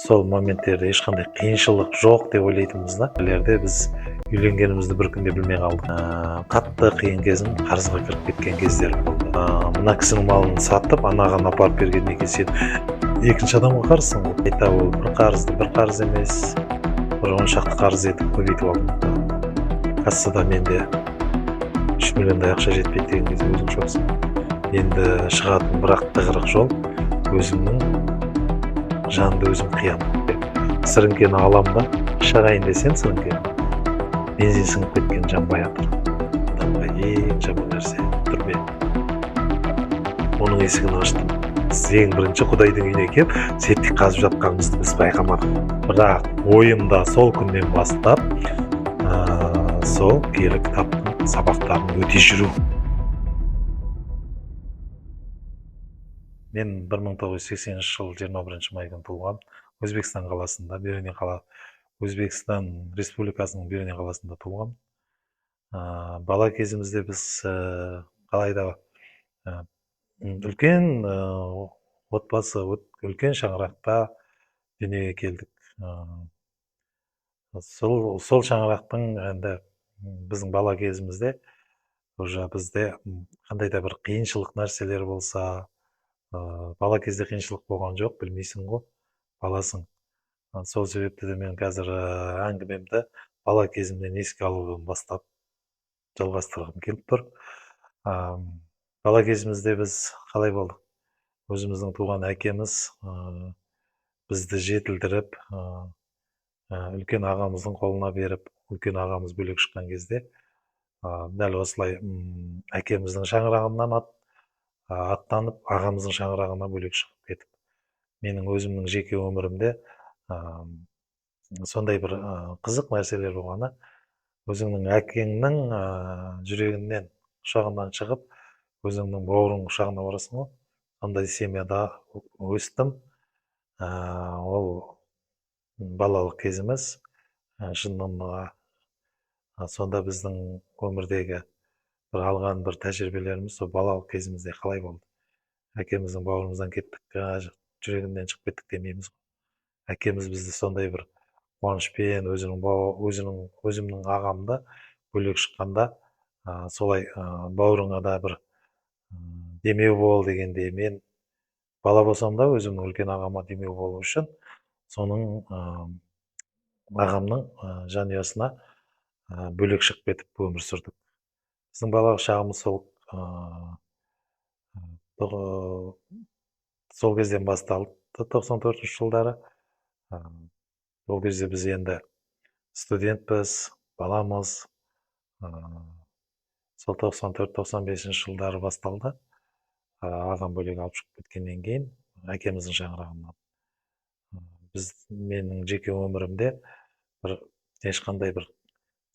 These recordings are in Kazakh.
сол моменттерде ешқандай қиыншылық жоқ деп ойлайтынбыз да. Біз үйленгенімізді бір күнде білмей қалдық. Қатты қиын кезім қарызға кіріп кеткен кездер болды. Мына кісінің малын сатып, анаған апарып бергеннен кейін сен екінші адамға қарызсың ғой. Айта ол бір қарыз емес, бір 10 шақты қарыз етіп көбейтіп алдым. Кассада менде 3 миллиондай ақша жетпейді деген кезде өзің шоксың. Енді шығатын бірақ тығырық жол өзімнің жанды өзім қиямын. Сіріңкені алам да, шығайын десем сіріңкені, бензин сіңіп кеткен жанбай жатыр. Адамға ең жаман нәрсе түрме. Оның есігін аштым. Ең бірінші Құдайдың үйіне келіп, септик қазып жатқанымызды біз байқамадық. Бірақ ойымда сол күннен бастап сол киелі кітаптың сабақтарын өте жүру. Мен 1980 жыл 21 май күні туылғам. Өзбекстан қаласында, Өзбекстан Республикасының Берене қаласында туылғам. Бала кезімізде біз қалайда үлкен отбасы, үлкен шаңырақта дүниеге келдік. Сол шаңырақтың енді біздің бала кезімізде уже бізде қандай да бір қиыншылық нәрселер болса, бала кезде қиыншылық болған жоқ, білмейсің ғой, баласың. Сол себепті де мен қазір әңгімемді бала кезімнен еске алудан бастап жалғастырғым келіп тұр. Бала кезімізде біз қалай болдық? Өзіміздің туған әкеміз бізді жетілдіріп, үлкен ағамыздың қолына беріп, үлкен ағамыз бөлек шыққан кезде, дәл осылай әкеміздің шаңырағынан аттанып, ағамыздың шаңырағына бөлек шығып кетіп. Менің өзімнің жеке өмірімде сондай бір қызық нәрселер болғаны, өзіңнің әкеңнің жүрегінен, құшағынан шығып, өзіңнің бауырың құшағына барасың ғой. Сондай семьяда өстім. Ол балалық кезіміз, шынында сонда біздің өмірдегі бір алған бір тәжірибелеріміз сол балалық кезімізде қалай болды. Әкеміздің бауырымыздан кеттік, жүрегінен шығып кеттік демейміз. Әкеміз бізді сондай бір қуанышпен, өзімнің ағамды бөлек шыққанда, солай бауырыңа да бір демеу бол дегенде, мен бала болсам да өзімнің үлкен ағама демеу болу үшін соның ағамның жанұясына бөлек шығып кетіп өмір сүрдік. Біздің балалық шағымыз сол кезден басталды, 94 жылдары. Ол кезде біз енді студентпіз, баламыз. Сол 94-95 жылдары басталды. Ағам бөлек алып шығып кеткеннен кейін, әкеміздің шаңырағынан. Менің жеке өмірімде ешқандай бір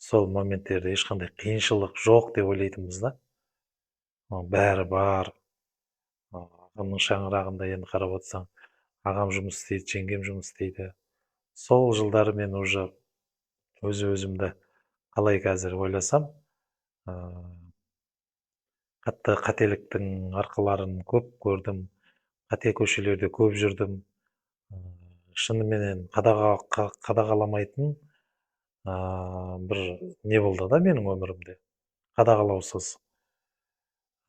сол моменттерде ешқандай қиыншылық жоқ деп ойлайтынбыз да. Бәрі бар. Ағамның шаңырағында енді қарап отырсаң, ағам жұмыс істейді, жеңгем жұмыс істейді. Сол жылдары мен уже өзімді қалай қазір ойласам, қатты қателіктің арқыларын көп көрдім, қате көшелерде көп жүрдім. Шыныменен қадағаламайтын бір не болды да менің өмірімде, қадағалаусыз.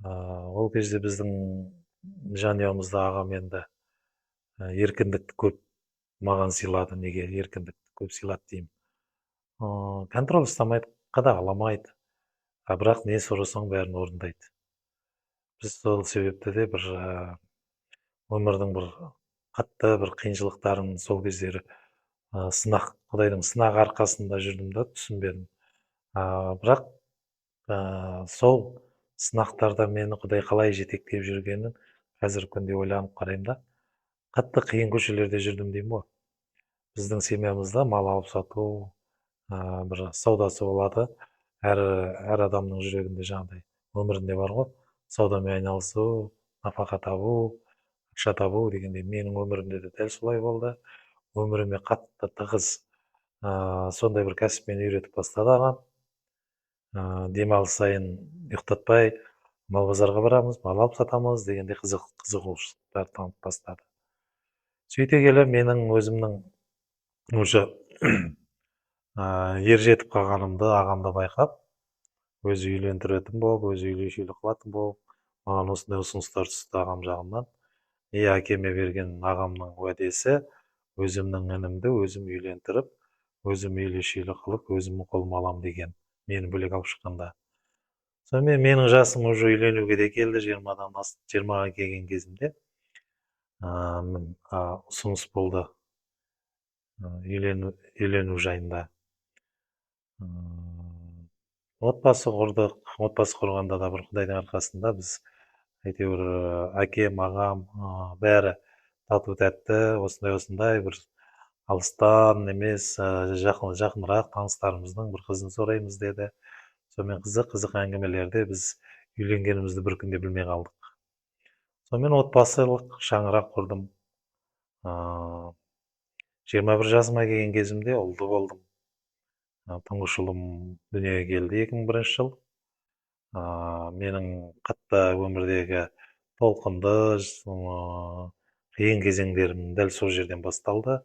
Ол кезде біздің жанұямызда ағам енді еркіндікті көп маған сыйлады. Неге еркіндікті көп сыйлады деймін? Контроль ұстамайды, қадағаламайды, бірақ не сұрасаң бәрін орындайды. Біз сол себепті де бір өмірдің бір қатты бір қиыншылықтарын сол кездері Құдайдың сынағы арқасында жүрдім да, түсінбедім. Бірақ сол сынақтарда мені Құдай қалай жетектеп жүргенін қазіргі күнде ойланып қараймын да. Қатты қиын көшелерде жүрдім деймін ғой. Біздің семьямызда мал алып сату бір саудасы болады. Әр адамның жүрегінде жаңағыдай өмірінде бар ғой. Саудамен айналысу, нәпақа табу, ақша табу дегенде менің өмірімде де дәл солай болды. Өміріме қатты тығыз сондай бір кәсіппен үйретіп бастады ағам. Демалыс сайын ұйықтатпай мал базарға барамыз, мал алып сатамыз дегенде қызығушылықтар танып бастады. Сөйте келе менің өзімнің уже ер жетіп қалғанымды ағамда байқап, өзі үйлендіретін болып, өзі үйлі шүйлі қылатын болып, маған осындай ұсыныстар түсті ағам жағынан. Әкеме берген ағамның уәдесі, өзімнің інімді өзім үйлендіріп, өзім үйлі шүйлі қылып, өзім қолыма алам деген, мені бөлек алып шыққанда. Сонымен менің жасым уже үйленуге де келді, 20-ға келген кезімде ұсыныс болды үйлену жайында. Отбасы құрдық. Отбасы құрғанда да бір Құдайдың арқасында біз әйтеуір әкем, ағам бәрі тату тәтті, осындай бір алыстан емес, жақынырақ таныстарымыздың бір қызын сұраймыз деді. Сонымен қызық әңгімелерде біз үйленгенімізді бір күнде білмей қалдық. Сонымен отбасылық шаңырақ құрдым. 21 жасыма келген кезімде ұлды болдым. Тұңғыш ұлым дүниеге келді 2001 жыл. Менің қатты өмірдегі толқынды, қиын кезеңдерім дәл сол жерден басталды.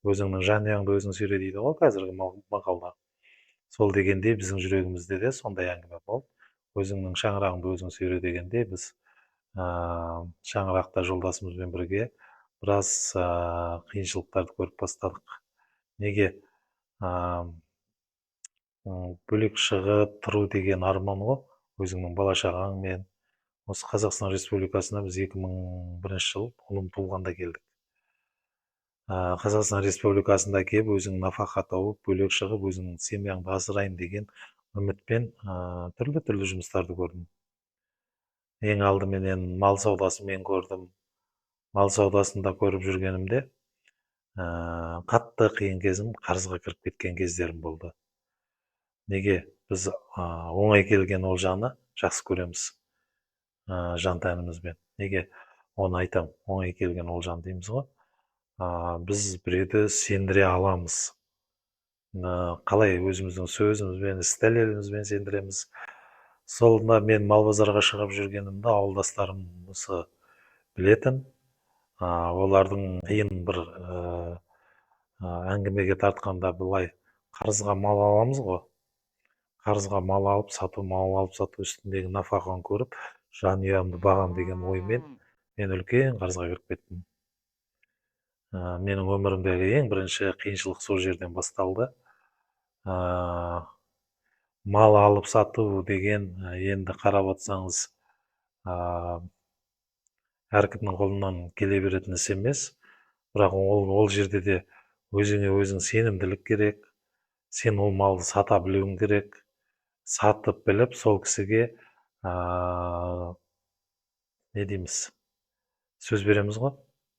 Өзіңнің жанұяңды өзің сүйре дейді ғой қазіргі мақалда. Сол дегендей біздің жүрегімізде де сондай әңгіме болды. Өзіңнің шаңырағыңды өзің сүйре дегенде біз шаңырақта жолдасымызбен бірге біраз қиыншылықтарды көріп бастадық. Неге? Бөлек шығып тұру деген арман ғой, өзіңнің бала шағаңмен. Осы Қазақстан Республикасына біз 2001 жыл ұлым туылғанда келдік. Қазақстан Республикасында келіп, өзің нафақа тауып, бөлек шығып, өзіңнің семьяңды асырайын деген үмітпен түрлі жұмыстарды көрдім. Ең алдыменен мал саудасымен көрдім. Мал саудасында көріп жүргенімде қатты қиын кезім, қарызға кіріп кеткен кездерім болды. Неге? Біз оңай келген олжаны жақсы көреміз жан тәнімізбен. Неге? Оны айтам, оңай келген олжан дейміз ғой. Біз біреуді сендіре аламыз. Қалай өзіміздің сөзімізбен, іс дәлелімізбен сендіреміз. Солында мен мал базарға шығып жүргенімді ауылдастарым осы білетін. Олардың қиын бір әңгімеге тартқанда былай қарызға мал аламыз ғой. Қарызға мал алып сату үстіндегі нафақаны көріп, жанұямды бағам деген оймен мен үлкен қарызға кіріп кеттім. Менің өмірімдегі ең бірінші қиыншылық сол жерден басталды. Мал алып сату деген енді қарап отырсаңыз әркімнің қолынан келе беретін іс емес. Бірақ ол жерде де өзіңе өзің сенімділік керек. Сен ол малды сата білуің керек. Сатып біліп, сол кісіге не дейміз, сөз береміз ғой,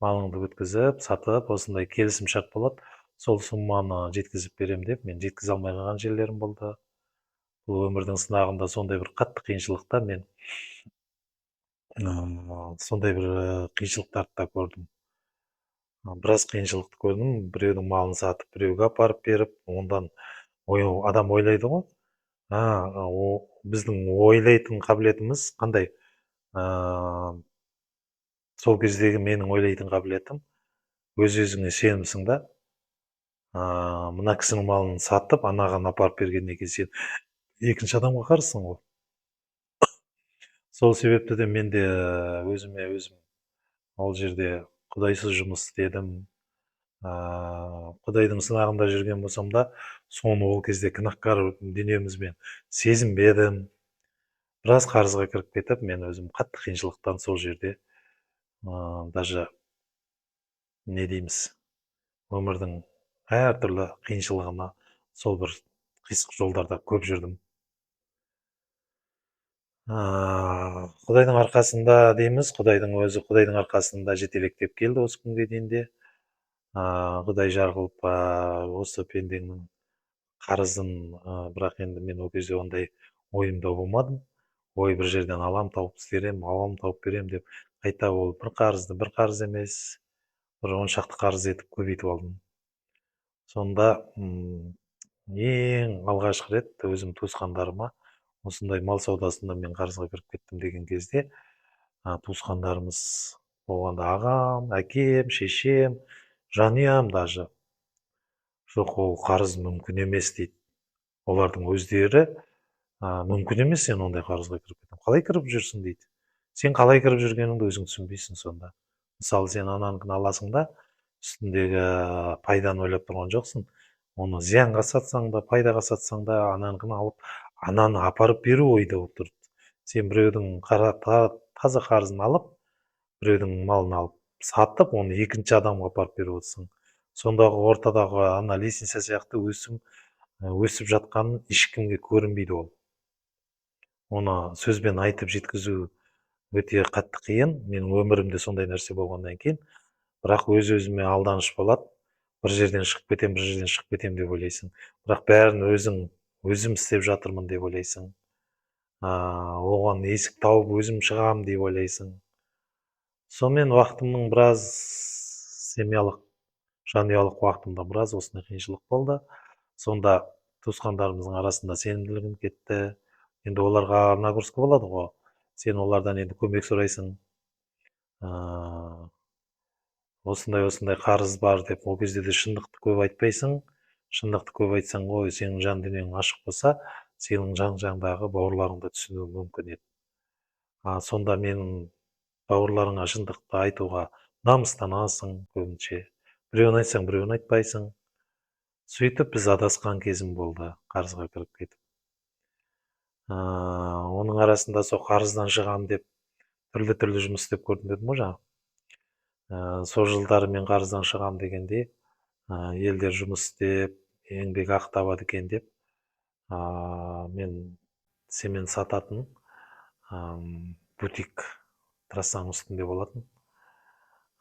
малыңды өткізіп, сатып, осындай келісім шарт болады, сол сумманы жеткізіп берем деп, мен жеткізе алмай қалған жерлерім болды. Бұл өмірдің сынағында сондай бір қатты қиыншылықта мен сондай бір қиыншылықтарды да көрдім. Біраз қиыншылықты көрдім, біреудің малын сатып, біреуге апарып беріп, ондан адам ойлайды ғой, біздің ойлайтын қабілетіміз қандай? Сол кездегі менің ойлайтын қабілетім, өз-өзіңе сенімсің да, мына кісінің малын сатып, анаған апарып бергеннен кейін сен екінші адамға қарызсың ғой. Сол себепті де мен де өзіме өзім ол жерде құдайсыз жұмыс істедім. Құдайдың сынағында жүрген болсам да, соны ол кезде күнәһар дүниемізбен сезінбедім. Біраз қарызға кіріп кетіп, мен өзім қатты қиыншылықтан сол жерде даже не дейміз, өмірдің әртүрлі қиыншылығына сол бір қисық жолдарда көп жүрдім. Құдайдың арқасында дейміз, Құдайдың арқасында жетелектеп келді осы күнге дейін де. Құдай жарғылып осы пендеңнің қарызын, бірақ енді мен ол кезде ондай ойымда болмадым. Ой, бір жерден алам тауып істерем, алам тауып берем деп, қайта ол бір қарыз емес, бір 10 шақты қарыз етіп көбейтіп алдым. Сонда ең алғашқы рет өзім туысқандарыма осындай мал саудасында мен қарызға кіріп кеттім деген кезде туысқандарымыз Оғанда ағам, әкем, шешем, жанұям даже. Жоқ, ол қарыз мүмкін емес дейді. Олардың өздері мүмкін емес сен ондай қарызға кіріп кетемін. Қалай кіріп жүрсің дейді. Сен қалай кіріп жүргеніңді өзің түсінбейсің сонда. Мысалы, сен ананыкін аласың да, үстіндегі пайданы ойлап тұрған жоқсың. Оны зиянға сатсаң да, пайдаға сатсаң да, ананыкін алып, ананы апарып беру ойда болып тұрды. Сен біреудің таза қарызын алып, біреудің малын алып сатып, оны екінші адамға апарып беріп отырсың. Сондағы ортадағы ана лестница сияқты өсіп жатқанын ешкімге көрінбейді ол. Оны сөзбен айтып жеткізу өте қатты қиын. Менің өмірімде сондай нәрсе болғаннан кейін. Бірақ өз-өзіме алданыш болады. Бір жерден шығып кетем, бір жерден шығып кетем деп ойлайсың. Бірақ бәрін өзім істеп жатырмын деп ойлайсың. Оған есік тауып өзім шығамын деп ойлайсың. Сонымен уақытымның біраз жанұялық уақытымда біраз осындай қиыншылық болды. Сонда туысқандарымыздың арасында сенімділігім кетті. Енді оларға нагрузка болады ғой. Сен олардан енді көмек сұрайсың. Осындай қарыз бар деп, ол кезде де шындықты көп айтпайсың. Шындықты көп айтсаң, ой, сенің жан дүниең ашық болса, сенің жан-жағыңдағы бауырларың да түсінуі мүмкін еді. Сонда менің бауырларыңа шындықты айтуға намыстанасың көбінше. Біреуін айтсаң, біреуін айтпайсың. Сөйтіп біз адасқан кезім болды, қарызға кіріп кетіп. Оның арасында сол қарыздан шығамын деп түрлі жұмыс істеп көрдім дедім ғой жаңа. Сол жылдары мен қарыздан шығамын дегенде, елдер жұмыс істеп, еңбек ақы табады екен деп, мен цемент сататын бутик трассаның үстінде болатын.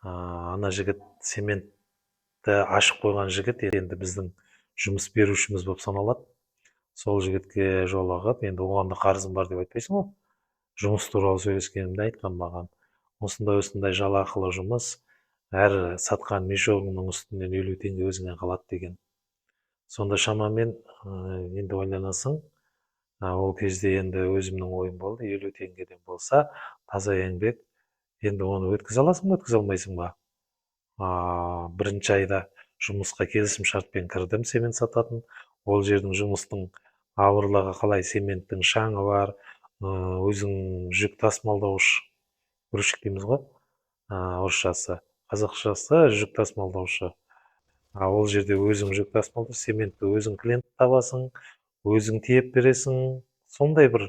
Ана жігіт, цементті ашып қойған жігіт енді біздің жұмыс берушіміз болып саналады. Сол жігітке жолығып, енді оған да қарызым бар деп айтпайсың ғой. Жұмыс туралы сөйлескенімде айтқан маған, осындай жалақылы жұмыс, әр сатқан мешогыңның үстінен 50 теңге өзіңе қалады деген. Сонда шамамен енді ойланасың, ол кезде енді өзімнің ойым болды, 50 теңгеден болса, таза еңбек, енді оны өткізе аласың ба, өткізе алмайсың ба? Бірінші айда жұмысқа келісім шартпен кірдім, цемент сататын. Ол жердің жұмыстың ауырлығы қалай, цементтің шаңы бар, өзің жүк тасымалдауыш, грузчик дейміз ғой, орысшасы. Қазақшасы жүк тасымалдаушы. Ол жерде өзің жүк тасымалдаушы, цементті өзің клиент табасың, өзің тиеп бересің. Сондай бір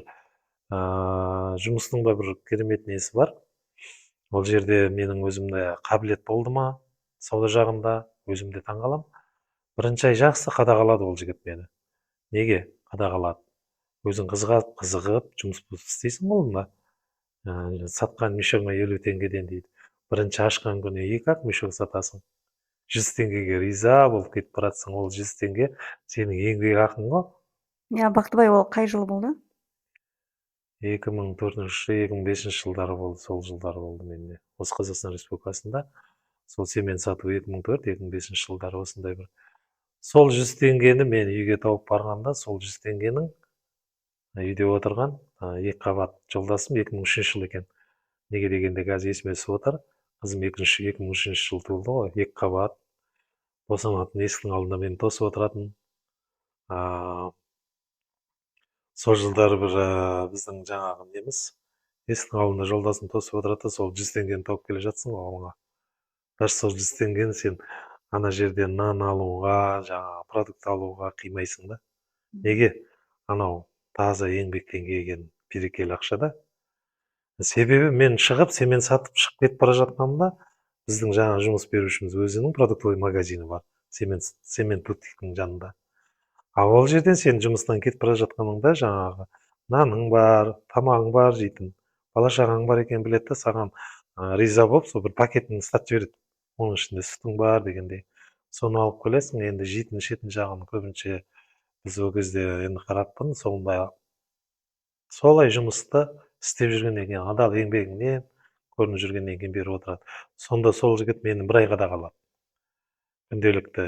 жұмыстың да бір керемет несі бар. Ол жерде менің өзімде қабілет болды ма, сауда жағында, өзімде таңғалам. Бірінші ай жақсы қадағалады ол жігіт мені. Неге қадағалады? Өзің қызығып, жұмыс істейсің ғой онда. Сатқан мешогыңа 50 теңгеден дейді. Бірінші ашқан күні 2-ақ мешок сатасың. 100 теңгеге риза болып кетіп баратсың. Ол 100 теңге сенің еңбек ақың ғой. Бақтыбай, ол қай жылы болды? 2004-2005 жылдары болды, сол жылдары болды менде. Осы Қазақстан Республикасында сол цемент сату 2004-2005 жылдары осындай бір. Сол 100 теңгені мен үйге тауып барғанда, сол 100 теңгенің үйде отырған екі қабат жолдасым 2003 жыл екен. Неге дегенде қазір есіме түсіп отыр. Қызым 2003 жыл туылды ғой, екі қабат босанатын есіктің алдында мені тосып отыратын. Сол жылдары бір біздің жаңағы неміз, есіктің алдында жолдасын тосып отырады, сол 100 теңгені тауып келе жатсың ғой ауылға. Даже сол 100 теңгені сен ана жерден нан алуға, жаңағы продукт алуға қимайсың да. Неге? Анау таза еңбектен келген берекелі ақша да. Себебі мен шығып, цемент сатып шығып кетіп бара жатқанымда, біздің жаңа жұмыс берушіміз өзінің продуктовый магазині бар, цемент бутиктің жанында. Ол жерден сен жұмыстан кетіп бара жатқаныңда жаңағы наның бар, тамағың бар жейтін, бала шағаң бар екенін біледі да, саған риза болып, сол бір пакетін ұстатып жібереді. Оның ішінде сүтің бар дегендей. Соны алып келесің, енді жейтін ішетін жағын көбінше біз ол кезде енді қараппын, солай жұмысты істеп жүргеннен кейін, адал еңбегіңнен көрініп жүргеннен кейін беріп отырады. Сонда сол жігіт мені бір ай қадағалады. Күнделікті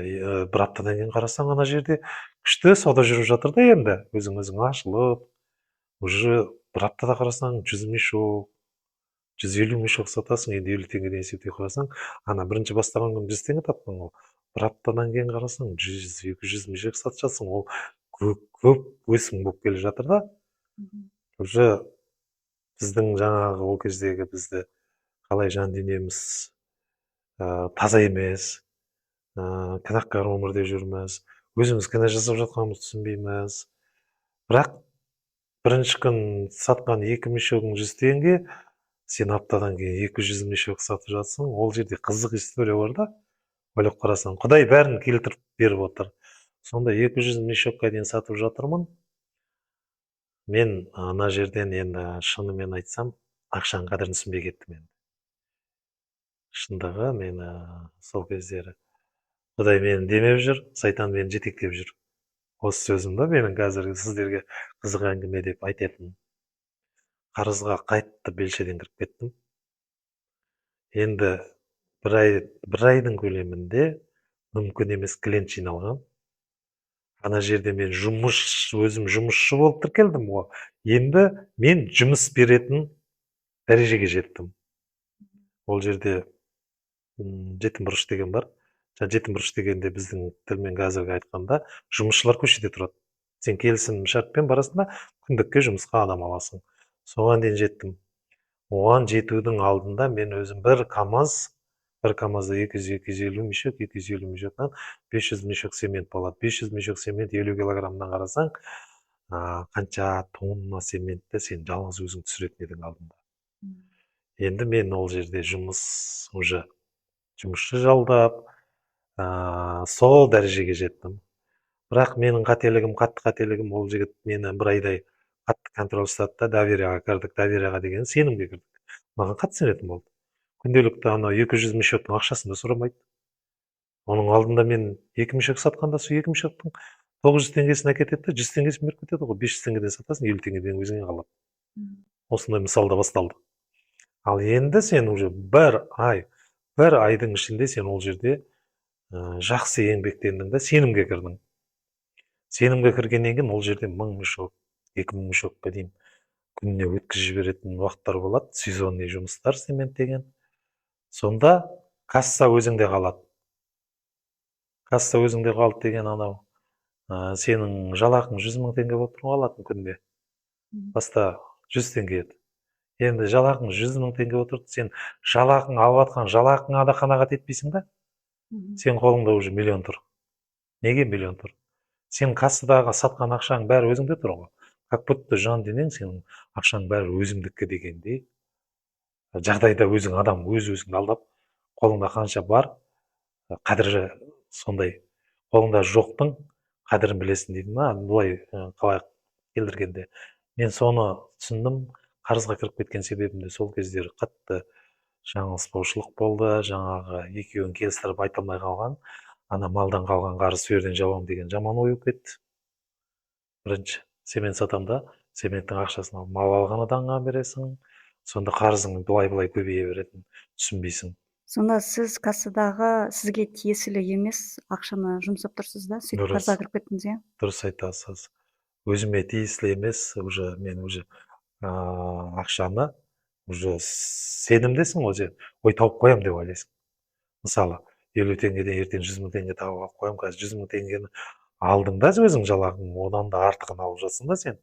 бір аптадан кейін қарасаң, ана жерде күшті сауда жүріп жатыр да, енді өзің ашылып, уже бір аптада қарасаң 100 мешок, 150 мешок сатасың, енді 50 теңгеден есептей қарасаң, ана бірінші бастаған күні 100 теңге таптың, ол бір аптадан кейін қарасаң 100-200 мешок сатып жатсың, ол көп өсім болып келе жатыр да. Уже біздің жаңағы ол кездегі бізді қалай жан дүниеміз таза емес, күнәкар өмірде жүрміз, өзіміз кінә жасап жатқанымызды түсінбейміз. Бірақ бірінші күн сатқан 2 мешогың 100 теңге, сен аптадан кейін 200 мешок сатып жатсың, ол жерде қызық история бар да. Ойлап қарасаң, Құдай бәрін келтіріп беріп отыр. Сонда 200 мешокқа дейін сатып жатырмын. Мен ана жерден енді шынымен айтсам, ақшаның қадірін түсінбей кеттім енді. Шындығы мен сол кездері Құдай мені демеп жүр, сайтан мені жетектеп жүр. Осы сөзім да менің қазіргі сіздерге қызық әңгіме деп айтатыным. Қарызға қайтты белшеден кіріп кеттім. Енді бір айдың көлемінде мүмкін емес клиент жиналған. Ана жерде мен өзім жұмысшы болып тіркелдім ғой. Енді мен жұмыс беретін дәрежеге жеттім. Ол жерде жетім бұрыш деген бар. Жетім бұрыш дегенде біздің тілмен қазіргі айтқанда жұмысшылар көшеде тұрады. Сен келісім шартпен барасың да күндікке жұмысқа адам аласың. Соған дейін жеттім. Оған жетудің алдында мен өзім бір КамАЗда 200-250 мешок, 250 мешоктан 500 мешок цемент болады. 500 мешок цемент 50 килограммнан қарасаң, қанша тонна цементті сен жалғыз өзің түсіретін едің алдында. Енді мен ол жерде жұмысшы жалдап, сол дәрежеге жеттім. Бірақ менің қатты қателігім, ол жігіт мені бір айдай қатты контроль ұстады да, доверияға кірдік. Доверияға деген сенімге кірдік. Маған қатты сенетін болды. Күнделікті анау 200 мешоктың ақшасын да сұрамайды. Оның алдында мен 2 мешок сатқанда сол 2 мешоктың 900 теңгесін әкетеді да, 100 теңгесін беріп кетеді ғой. 500 теңгеден сатасың, 50 теңгеден өзіңе қалады. Осындай мысалда басталды. Ал енді сен уже бір айдың ішінде сен ол жерде жақсы еңбектендің да сенімге кірдің. Сенімге кіргеннен кейін ол жерде 1000 мешок, 2000 мешокқа дейін күніне өткізіп жіберетін уақыттар болады. Сезонный жұмыстар цемент деген. Сонда касса өзіңде қалады. Касса өзіңде қалды деген анау. Сенің жалақың 100 мың теңге болып тұрған алатын күнде. Баста 100 теңге еді. Енді жалақың 100 мың теңге отырды, сен жалақың алып атқан жалақыңа да қанағат етпейсің да. Сен қолыңда уже миллион тұр. Неге миллион тұр? Сен кассадағы сатқан ақшаң бәрі өзіңде тұр ғой. Как будто жан денең сенің ақшаң бәрі өзімдікі дегендей. Жағдайда адам өзіңді алдап, қолыңда қанша бар, қадірі сондай. Қолыңда жоқтың қадірін білесің дейді ма? Бұлай қалай келтіргенде. Мен соны түсіндім. Қарызға кіріп кеткен себебім де сол кездері қатты жаңылыспаушылық болды. Жаңағы екеуін келістіріп айта алмай қалған. Ана малдан қалған қарыз сол жерден жабамын деген жаман ой болып кетті. Бірінші, цемент сатам да, цементтің ақшасын алып мал алған адамға бересің. Сонда қарызың былай көбейе беретінін түсінбейсің. Сонда сіз кассадағы сізге тиесілі емес ақшаны жұмсап тұрсыз да, сөйтіп қарызға кіріп кеттіңіз, иә? Дұрыс айтасыз. Өзіме тиесілі емес, мен ақшаны сенімдесің ғой, ой тауып қоямын деп ойлайсың. Мысалы, 50 теңгеден ертең 100 мың теңге тауып алып қоямын, қазір 100 мың теңгені алдың да өзің жалақың, одан да артығын алып жатсың да сен.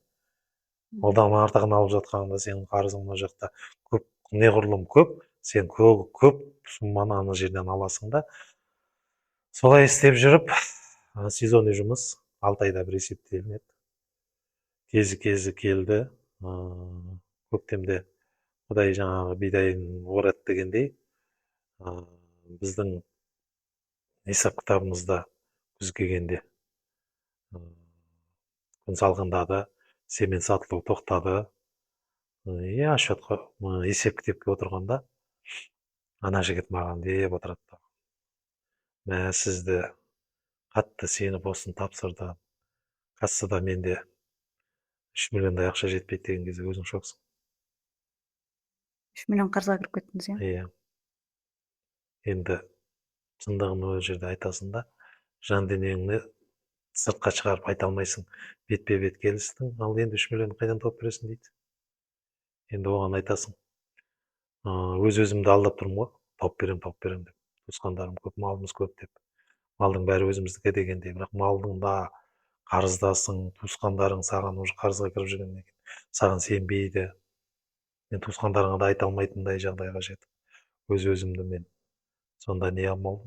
Одан артығын алып жатқанда сенің қарызың мына жақта көп, неғұрлым көп, сен көп сумманы ана жерден аласың да. Солай істеп жүріп, сезонный жұмыс 6 айда бір есептелінеді. Кезі келді. Көктемде Құдай жаңағы бидайын орады дегендей, біздің есеп кітабымызда күз келгенде күн салқындады, цемент сатылу тоқтады. Счетқа есеп кітапқа отырғанда ана жігіт маған деп отырады. Мә, сізді қатты сеніп осыны тапсырды. Кассада менде 3 миллиондай ақша жетпейді деген кезде өзің шоксың. 3 миллион қарызға кіріп кеттіңіз, иә? Иә. Енді шындығын ол жерде айтасың да, жан денеңді сыртқа шығарып айта алмайсың. Бетпе-бет келістің, ал енді 3 миллионды қайдан тауып бересің дейді. Енді оған айтасың. өз өзімді алдап тұрмын ғой, тауып берем деп. Туысқандарым көп, малымыз көп деп. Малдың бәрі өзіміздікі дегендей, бірақ малдың да қарыздасың, туысқандарың саған уже қарызға кіріп жүргеннен кейін саған сенбейді. Мен туысқандарыңа да айта алмайтындай жағдайға жетіп, өз өзімді мен сонда не амал,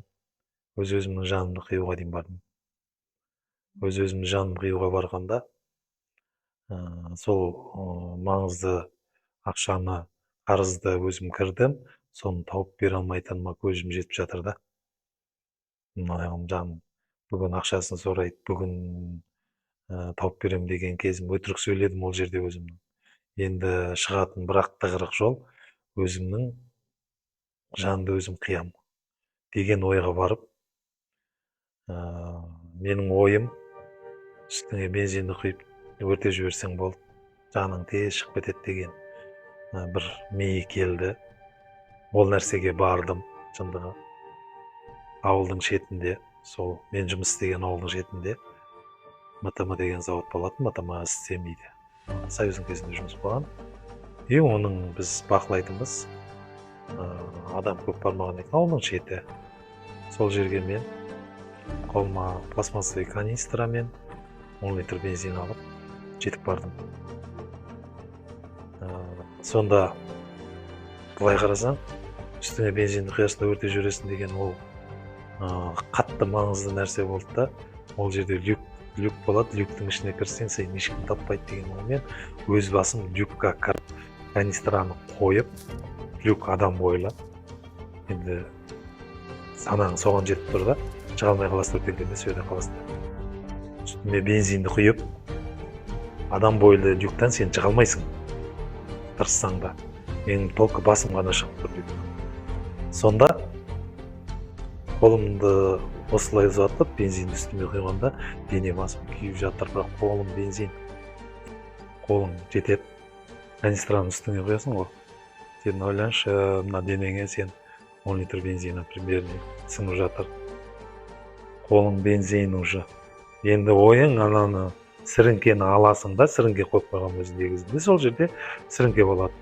өз өзімнің жанымды қиюға дейін бардым. Өз өзімнің жанымды қиюға барғанда сол маңызды ақшаны, қарызды өзім кірдім, соны тауып бере алмайтыныма көзім жетіп жатыр да. Жаным бүгін ақшасын сұрайды, бүгін тауып берем деген кезім өтірік сөйледім ол жерде өзімнің. Енді шығатын бірақ тығырық жол өзімнің жанымды өзім қиям деген ойға барып, менің ойым үстіңе бензинді құйып өртеп жіберсең болды, жаның тез шығып кетеді деген бір миы келді. Ол нәрсеге бардым, шындығы. Ауылдың шетінде, сол мен жұмыс істеген ауылдың шетінде МТМ деген завод болатын, МТМ істемейді. Союздың кезінде жұмыс болған. И оның біз бақылайтынбыз. Адам көп бармаған екен, ауылдың шеті. Сол жерге мен қолыма пластмассовый канистрамен 10 литр бензин алып жетіп бардым. Сонда былай қарасаң, үстіңе бензинді құясың да өртеп жібересің деген ол қатты маңызды нәрсе болды да. Ол жерде люк болады, люктың ішіне кірсең, сен ешкім таппайды деген оймен өз басым люкқа кіріп канистраны қойып, люк адам бойлы. Енді санаң соған жетіп тұр да, шыға алмай қаласың, өртенгенде сөйде қаласың. Үстіме бензинді құйып, адам бойлы люктан сен шыға алмайсың, тырыссаң да. Менің толқы басым ғана шығып тұр люктан. Сонда қолымды осылай ұзатып, бензинді үстіме құйғанда дене басым күйіп жатыр, бірақ қолым бензин, қолың жетеді. Канистраның үстіне құясың ғой. Сен ойланшы, мына денеңе сен 10 литр бензина примерно сіңіп жатыр. Қолың бензин уже. Енді ойың ананы сіріңкені аласың да, сіріңке қойып қойған өзі негізінде сол жерде сіріңке болады.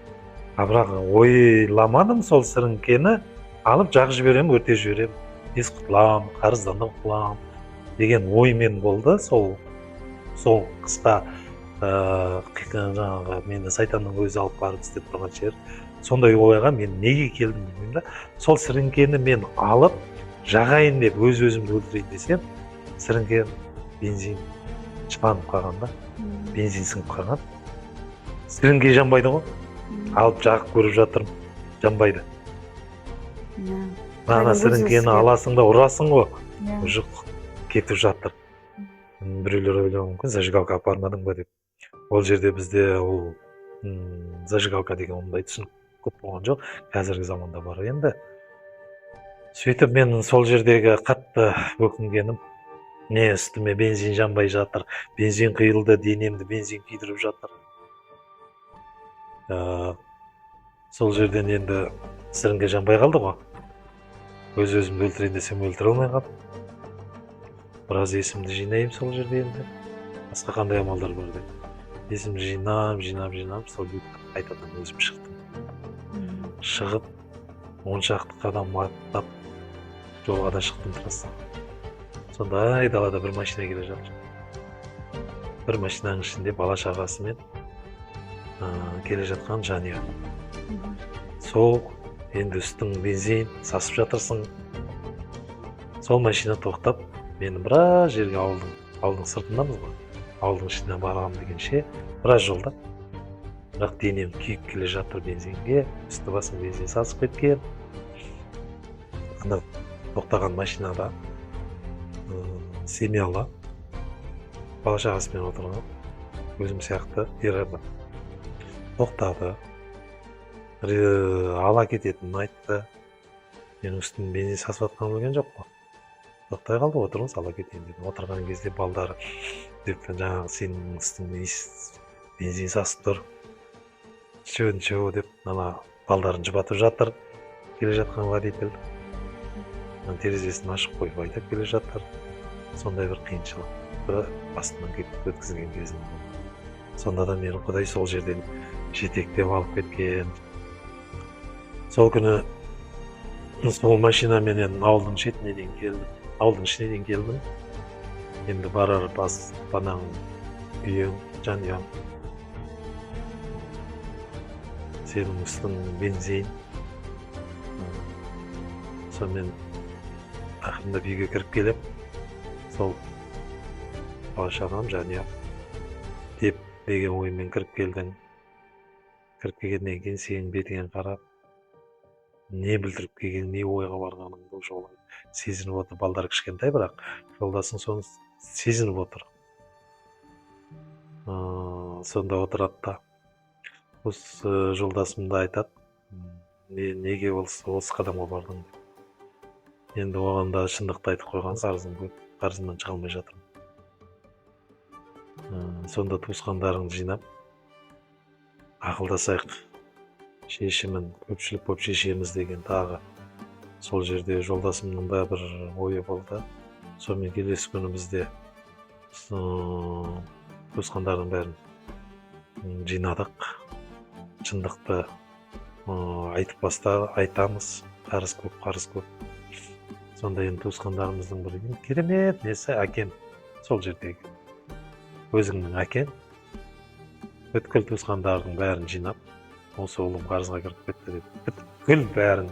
Бірақ ойламадым сол сіріңкені алып жағып жіберем, өртеп жіберем, тез құтылам, қарыздан да құтылам деген оймен болды. Сол қысқа жаңағы мені сайтанның өзі алып барып істеп тұрған жер. Сондай ойға мен неге келдім білмеймін да. Сол сіріңкені мен алып жағайын деп өз-өзімді өлтірейін десем, сіріңке бензин шпанып қалған да, бензин сіңіп қалған. Сіріңке жанбайды ғой, алып жағып көріп жатырмын, жанбайды. Ана сіріңкені аласың да ұрасың ғой, уже кетіп жатыр. Біреулер ойлауы мүмкін, зажигалка апармадың ба деп. Ол жерде бізде ол зажигалка деген ондай түсінік көп болған жоқ, қазіргі заманда бар енді. Сөйтіп мен сол жердегі қатты өкінгенім, не үстіме бензин жанбай жатыр, бензин құйылды, денемді бензин күйдіріп жатыр. Сол жерден енді сіріңке жанбай қалды ғой. Өз-өзімді өлтірейін десем өлтіре алмай қалдым. Біраз есімді жинайым сол жерде енді. Басқа қандай амалдар бар деп. Есімді жинап, сол люктан қайтадан өзім шықтым. Шығып, 10 шақты қадам аттап, жолға да шықтым трассаға. Сонда айдалада бір машина келе жатыр. Бір машинаның ішінде бала шағасымен келе жатқан жанұя. Сол енді үстің бензин сасып жатырсың. Сол машина тоқтап, мені біраз жерге ауылдың сыртындамыз ғой. Ауылдың ішіне барғам дегенше біраз жолда. Бірақ денем күйіп келе жатыр бензинге, үсті басым бензин сасып кеткен. Ана тоқтаған машинада семьялы бала шағасымен отырған өзім сияқты ер адам тоқтады, ала кететінін айтты. Мен үстім бензин сасып жатқанын білген жоқ қой. Тоқтай қалды, отырыңыз, ала кетейін деді. Отырған кезде балдары деп жаңағы сенің үстіңде бензин сасып тұр, чөө деп ана балдарын жұбатып жатыр. Келе жатқан водитель терезесін ашып қойып айдап келе жатыр. Сондай бір қиыншылық астынан кетіп өткізген кезім болды. Сонда да мені Құдай сол жерден жетектеп алып кеткен. Сол күні сол машинаменен ауылдың шетіне дейін келдім. Ауылдың ішіне дейін келдім. Енді барар баспанаң үйің, жанұяң. Сенің үстің бензин. Сонымен ақырындап үйге кіріп келіп, сол бала-шағам, жанұям деп деген оймен кіріп келдің. Кіріп келгеннен кейін сенің бетіңе қарап, не білдіріп келген, не ойға барғаның бұл жолы сезініп отыр. Балдар кішкентай, бірақ жолдасың соны сезініп отыр. Сонда отырады да, осы жолдасым да айтады, неге осы қадамға бардың деп. Енді оған да шындықты айтып қойған, қарызымнан шыға алмай жатырмын. Сонда туысқандарыңды жинап, ақылдасайық, шешімін көпшілік болып шешеміз деген тағы сол жерде жолдасымның да бір ойы болды. Сонымен келесі күні бізде туысқандардың бәрін жинадық. Шындықты айтамыз, қарыз көп. Сонда енді туысқандарымыздың бір керемет несі, әкем, сол жердегі өзіңнің әкең, бүткіл туысқандардың бәрін жинап, осы ұлым қарызға кіріп кетті деп, бүткіл бәрін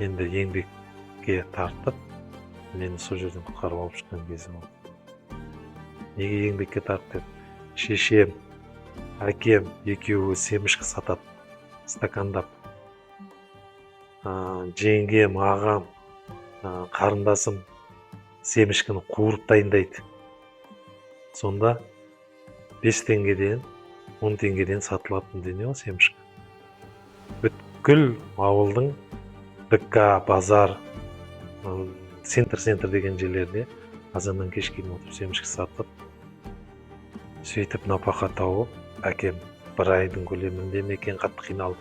енді еңбекке тартып, мені сол жерден құтқарып алып шыққан кезі болды. Неге еңбекке тартып деп? Шешем, әкем екеуі семішкі сатады, стакандап. Жеңгем, ағам, қарындасым семішкіні қуырып дайындайды. Сонда 5 теңгеден, 10 теңгеден сатылатын дүние семішкі. Бүткіл ауылдың ДК, базар, центр деген жерлерде азаннан кешке дейін отырып семішкі сатып, сөйтіп напақа тауып, әкем 1 айдың көлемінде мекен, қатты қиналып,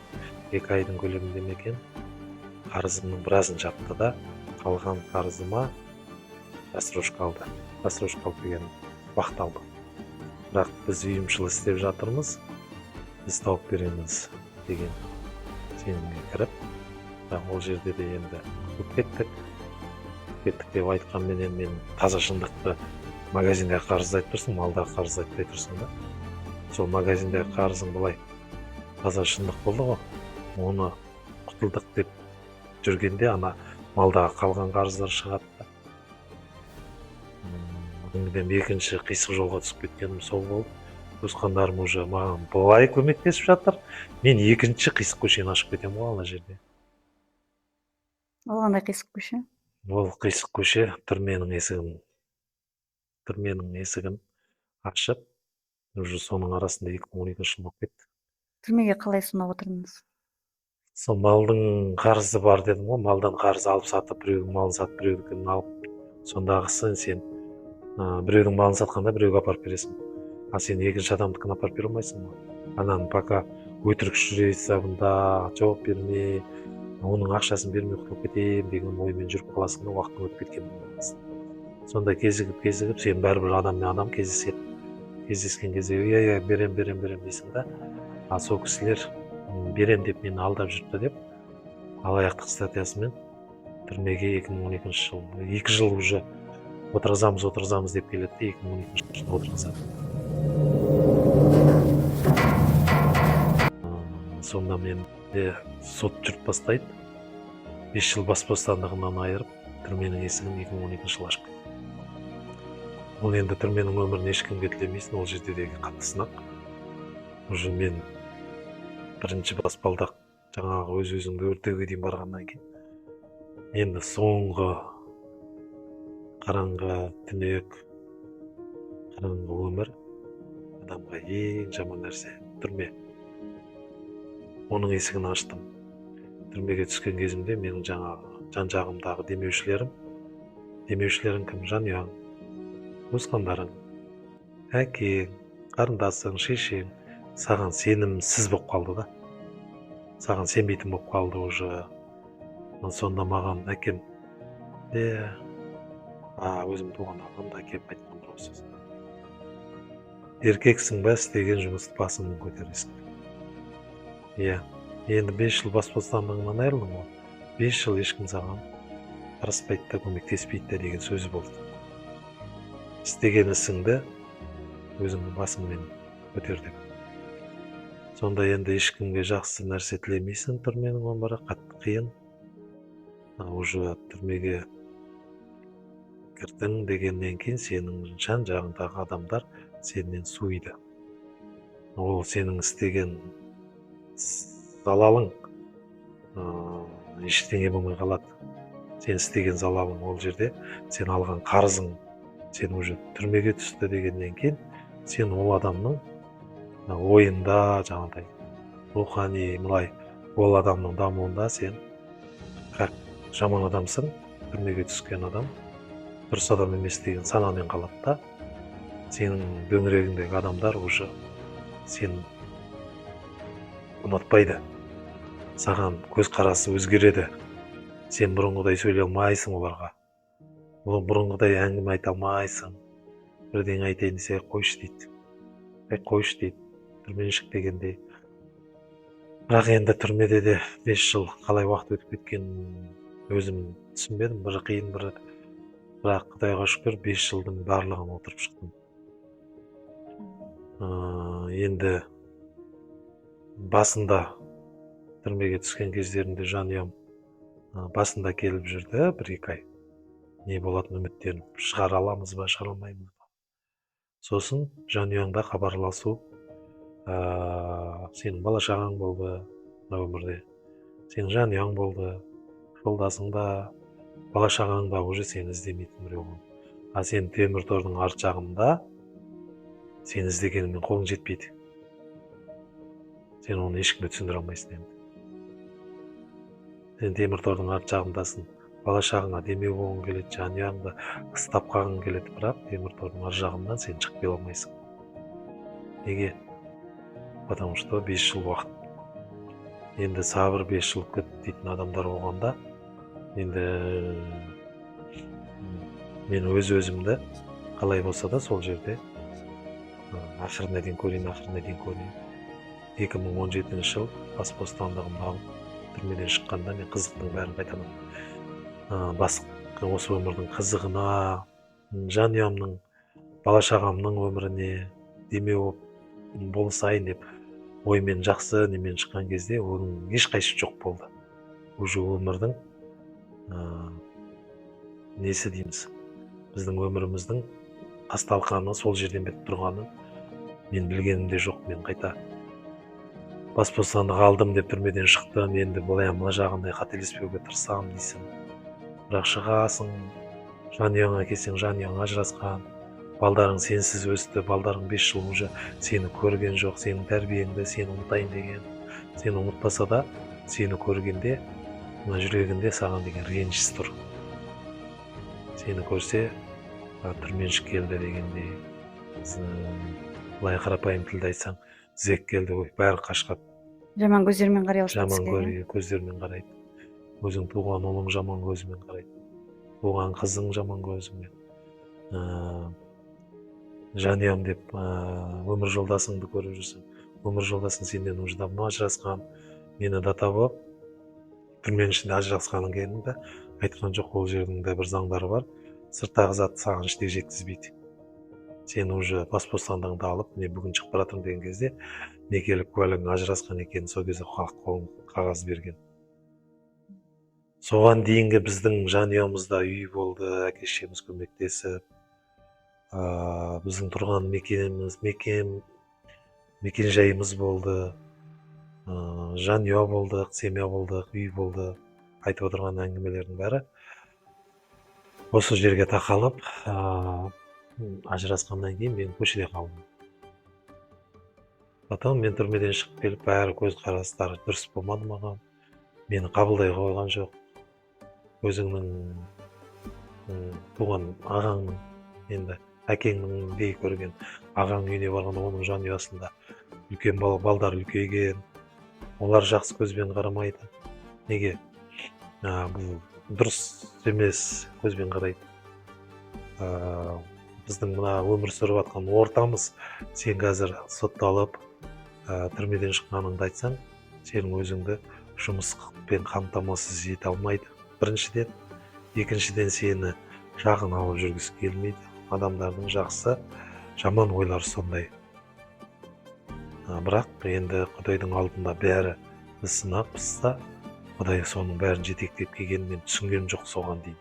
2 айдың көлемінде мекен, қарызымның біразын жапты да, қалған қарызыма рассрочка алды. Рассрочка алып деген вақталды. Бірақ біз үйімшіл істеп жатырмыз, біз тауып береміз деген сенімге кіріп, бірақ ол жерде де енді кеттік деп айтқанменен мен таза шындықты магазинге қарыз айтып тұрсың, малдағы қарыз айтпай тұрсың да. Сол магазиндегі қарызың былай таза шындық болды ғой, оны құтылдық деп жүргенде ана малдағы қалған қарыздар шығады да. Мен екінші қисық жолға түсіп кеткенім сол болды. Туысқандарым уже маған былай көмектесіп жатыр. Мен екінші қисық көшені ашып кетемін ғой ана жерде. Ол қандай қисық көше? Ол қисық көше түрменің есігін ашып, уже соның арасында 2012 жыл болып кетті. Түрмеге қалай сонда отырдыңыз? Сол малдың қарызы бар дедім ғой, малдан қарыз алып сатып, біреудің малын сатып, біреудікін алып, сондағысы сен біреудің малын сатқанда біреуге апарып бересің. А сен екінші адамдыкін апарып бере алмайсың ғой. Ананы пока өтірік жүре есабында жауап бермей, оның ақшасын бермей құтылып кетейін деген оймен жүріп қаласың да, уақыттың өтіп кеткенін білмейсің. Сонда кезігіп сен бәрібір адаммен адам кездеседі. Кездескен кезде берем дейсің да. А сол кісілер берем деп мені алдап жүрді деп, алаяқтық статьясымен түрмеге 2012 жыл, 2 жыл уже отырғызамыз деп келеді, 2012 жылы отырғызады. Сонда менде сот жүріп бастайды. 5 жыл бас бостандығынан айырып, түрменің есігін 2012 жылы ашып кетті. Ол енді түрменің өмірін ешкімге тілемейсің, ол жердегі қатты сынақ. Уже мен бірінші баспалдақ жаңағы өз-өзіңді өртеуге дейін барғаннан кейін, енді соңғы қараңғы түнек, қараңғы өмір адамға ең жаман нәрсе түрме. Оның есігін аштым. Түрмеге түскен кезімде менің жаңағы жан-жағымдағы демеушілерім кім? Жанұяң, туысқандарың, әкең, қарындасың, шешең саған сенімсіз болып қалды да. Саған сенбейтін болып қалды уже. Сонда маған әкем өзім туған ағам да келіп айтқан бір сөз. Еркексің ба, істеген жұмысты басыңмен көтересің. Енді 5 жыл бас бостандығынан айырылдың ғой. 5 жыл ешкім саған қараспайды да, көмектеспейді да деген сөз болды. Істеген ісіңді өзіңнің басыңмен көтер деп. Сонда енді ешкімге жақсы нәрсе тілемейсің, түрменің өмірі қатты қиын. Уже түрмеге кірдің дегеннен кейін сенің жан жағыңдағы адамдар сенен суиды. Ол сенің істеген залалың ештеңе болмай қалады. Сен істеген залалың ол жерде, сен алған қарызың сен уже түрмеге түсті дегеннен кейін сен ол адамның ойында, жаңағыдай рухани мылай ол адамның дамуында сен как жаман адамсың, түрмеге түскен адам дұрыс адам емес деген санамен қалады да, сенің төңірегіңдегі адамдар уже сен ұнатпайды, саған көзқарасы өзгереді, сен бұрынғыдай сөйлей алмайсың оларға, бұрынғыдай әңгіме айта алмайсың, бірдеңе айтайын десе қойшы дейді, қойшы дейді, түрменшік дегендей. Бірақ енді түрмеде де 5 жыл қалай уақыт өтіп кеткенін өзім түсінбедім, бір қиын бірақ Құдайға шүкір 5 жылдың барлығын отырып шықтым. Енді басында түрмеге түскен кездерінде жанұям басында келіп жүрді 1-2 ай. Не болатын үміттеніп, шығара аламыз ба, шығара алмаймыз ба. Сосын жанұяңда хабарласу, сенің бала шағаң болды өмірде, сенің жанұяң болды, жолдасың да, бала шағаң да уже сені іздемейтін біреу болды. Сен темір тордың арт жағында сені іздегеніңмен қолың жетпейді. Сен оны ешкімге түсіндіре алмайсың енді. Сен темір тордың арт жағындасың, бала шағаңа демеу болғың келеді, жанұяңды қыстап қалғың келеді, бірақ темір тордың арт жағынан сен шығып келе алмайсың. Неге? Потому что 5 жыл уақыт. Енді сабыр 5 жыл күт дейтін адамдар болғанда, енді мен өз-өзімді қалай болса да сол жерде ақырына дейін көрейін. 2017 жыл бас бостандығымды алып түрмеден шыққанда мен қызықтың бәрін қайтадан осы өмірдің қызығына, жанұямның, бала шағамның өміріне демеу болсайын деп оймен жақсы немен шыққан кезде оның ешқайсысы жоқ болды. Уже өмірдің несі дейміз, біздің өміріміздің асталқаны сол жерден бетіп тұрғаны мен білгенімде жоқ. Мен қайта бас бостандық алдым деп түрмеден шықтым, енді былай жағындай қателеспеуге тырысамын дейсің. Бірақ шығасың, жанұяңа келсең, жанұяң ажырасқан, балдарың сенсіз өсті, балдарың 5 жыл уже сені көрген жоқ, сенің тәрбиеңді, сені ұмытайын деген, сені ұмытпаса да, сені көргенде, мына жүрегінде саған деген реніш тұр. Сені көрсе, түрменшік келді дегендей, былай қарапайым тілді айтсаң, зек келді, бәрі қашқап. Жаман көздермен қарай Жаман көздермен қарайды. Өзің туған ұлың жаман көзімен қарайды. Туған қызың жаман көзімен. Жанұям деп өмір жолдасыңды көріп жүрсің. Өмір жолдасың сенден уже давно ажырасқан. Мені да табып, түрменің ішінде ажырасқанын келді, айтқан жоқ, ол жердің де бір заңдары бар. Сырттағы зат саған ештеңе жеткізбейді. Сен уже бас бостандығыңды алып, не бүгін шығып баратырмын деген кезде, некелік куәлігің ажырасқан екенін сол кезде қолың қағаз берген. Соған дейінгі біздің жанұямызда үй болды, әке-шешеміз көмектесіп, біздің тұрған мекен жайымыз болды, жанұя болдық, семья болдық, үй болды. Айтып отырған әңгімелердің бәрі осы жерге тақалып, ажырасқаннан кейін мен көшеде қалдым. Потом мен түрмеден шығып келіп, бәрі көзқарастары дұрыс болмады маған. Мені қабылдай қойған жоқ. Өзіңнің туған ағаңның, енді әкеңнің бей көрген ағаң үйіне барғанда оның жанұясында үлкен балдар үлкейген, олар жақсы көзбен қарамайды. Неге? Бұл дұрыс емес көзбен қарайды. Біздің мына өмір сүріп жатқан ортамыз, сен қазір сотталып, түрмеден шыққаныңды айтсаң, сенің өзіңді жұмыспен қамтамасыз ете алмайды, біріншіден. Екіншіден, сені жағын алып жүргісі келмейді. Адамдардың жақсы, жаман ойлары сондай. Бірақ енді Құдайдың алдында бәрі сынақ пысса, Құдай соның бәрін жетектеп келгенін мен түсінгенім жоқ соған дейін.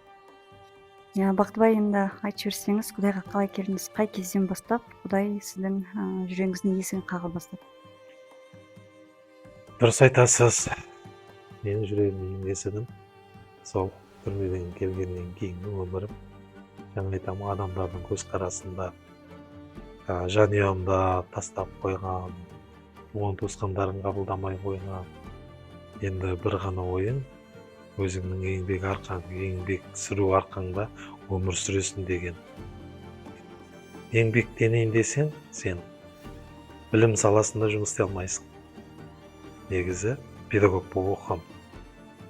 Бақтыбай, енді айтып жіберсеңіз, Құдайға қалай келдіңіз? Қай кезден бастап Құдай сіздің жүрегіңіздің есігін қаға бастады? Дұрыс айтасыз. Менің жүрегімнің есігін сол түрмеден келгеннен кейінгі өмірім, жаңа айтамын, адамдардың көзқарасында, жанұямда тастап қойған, туған туысқандарын қабылдамай қойған, енді бір ғана ойың, өзіңнің еңбек сүру арқаңда өмір сүресің деген. Еңбектенейін десең, сен білім саласында жұмыс істей алмайсың. Негізі педагог болып оқығам,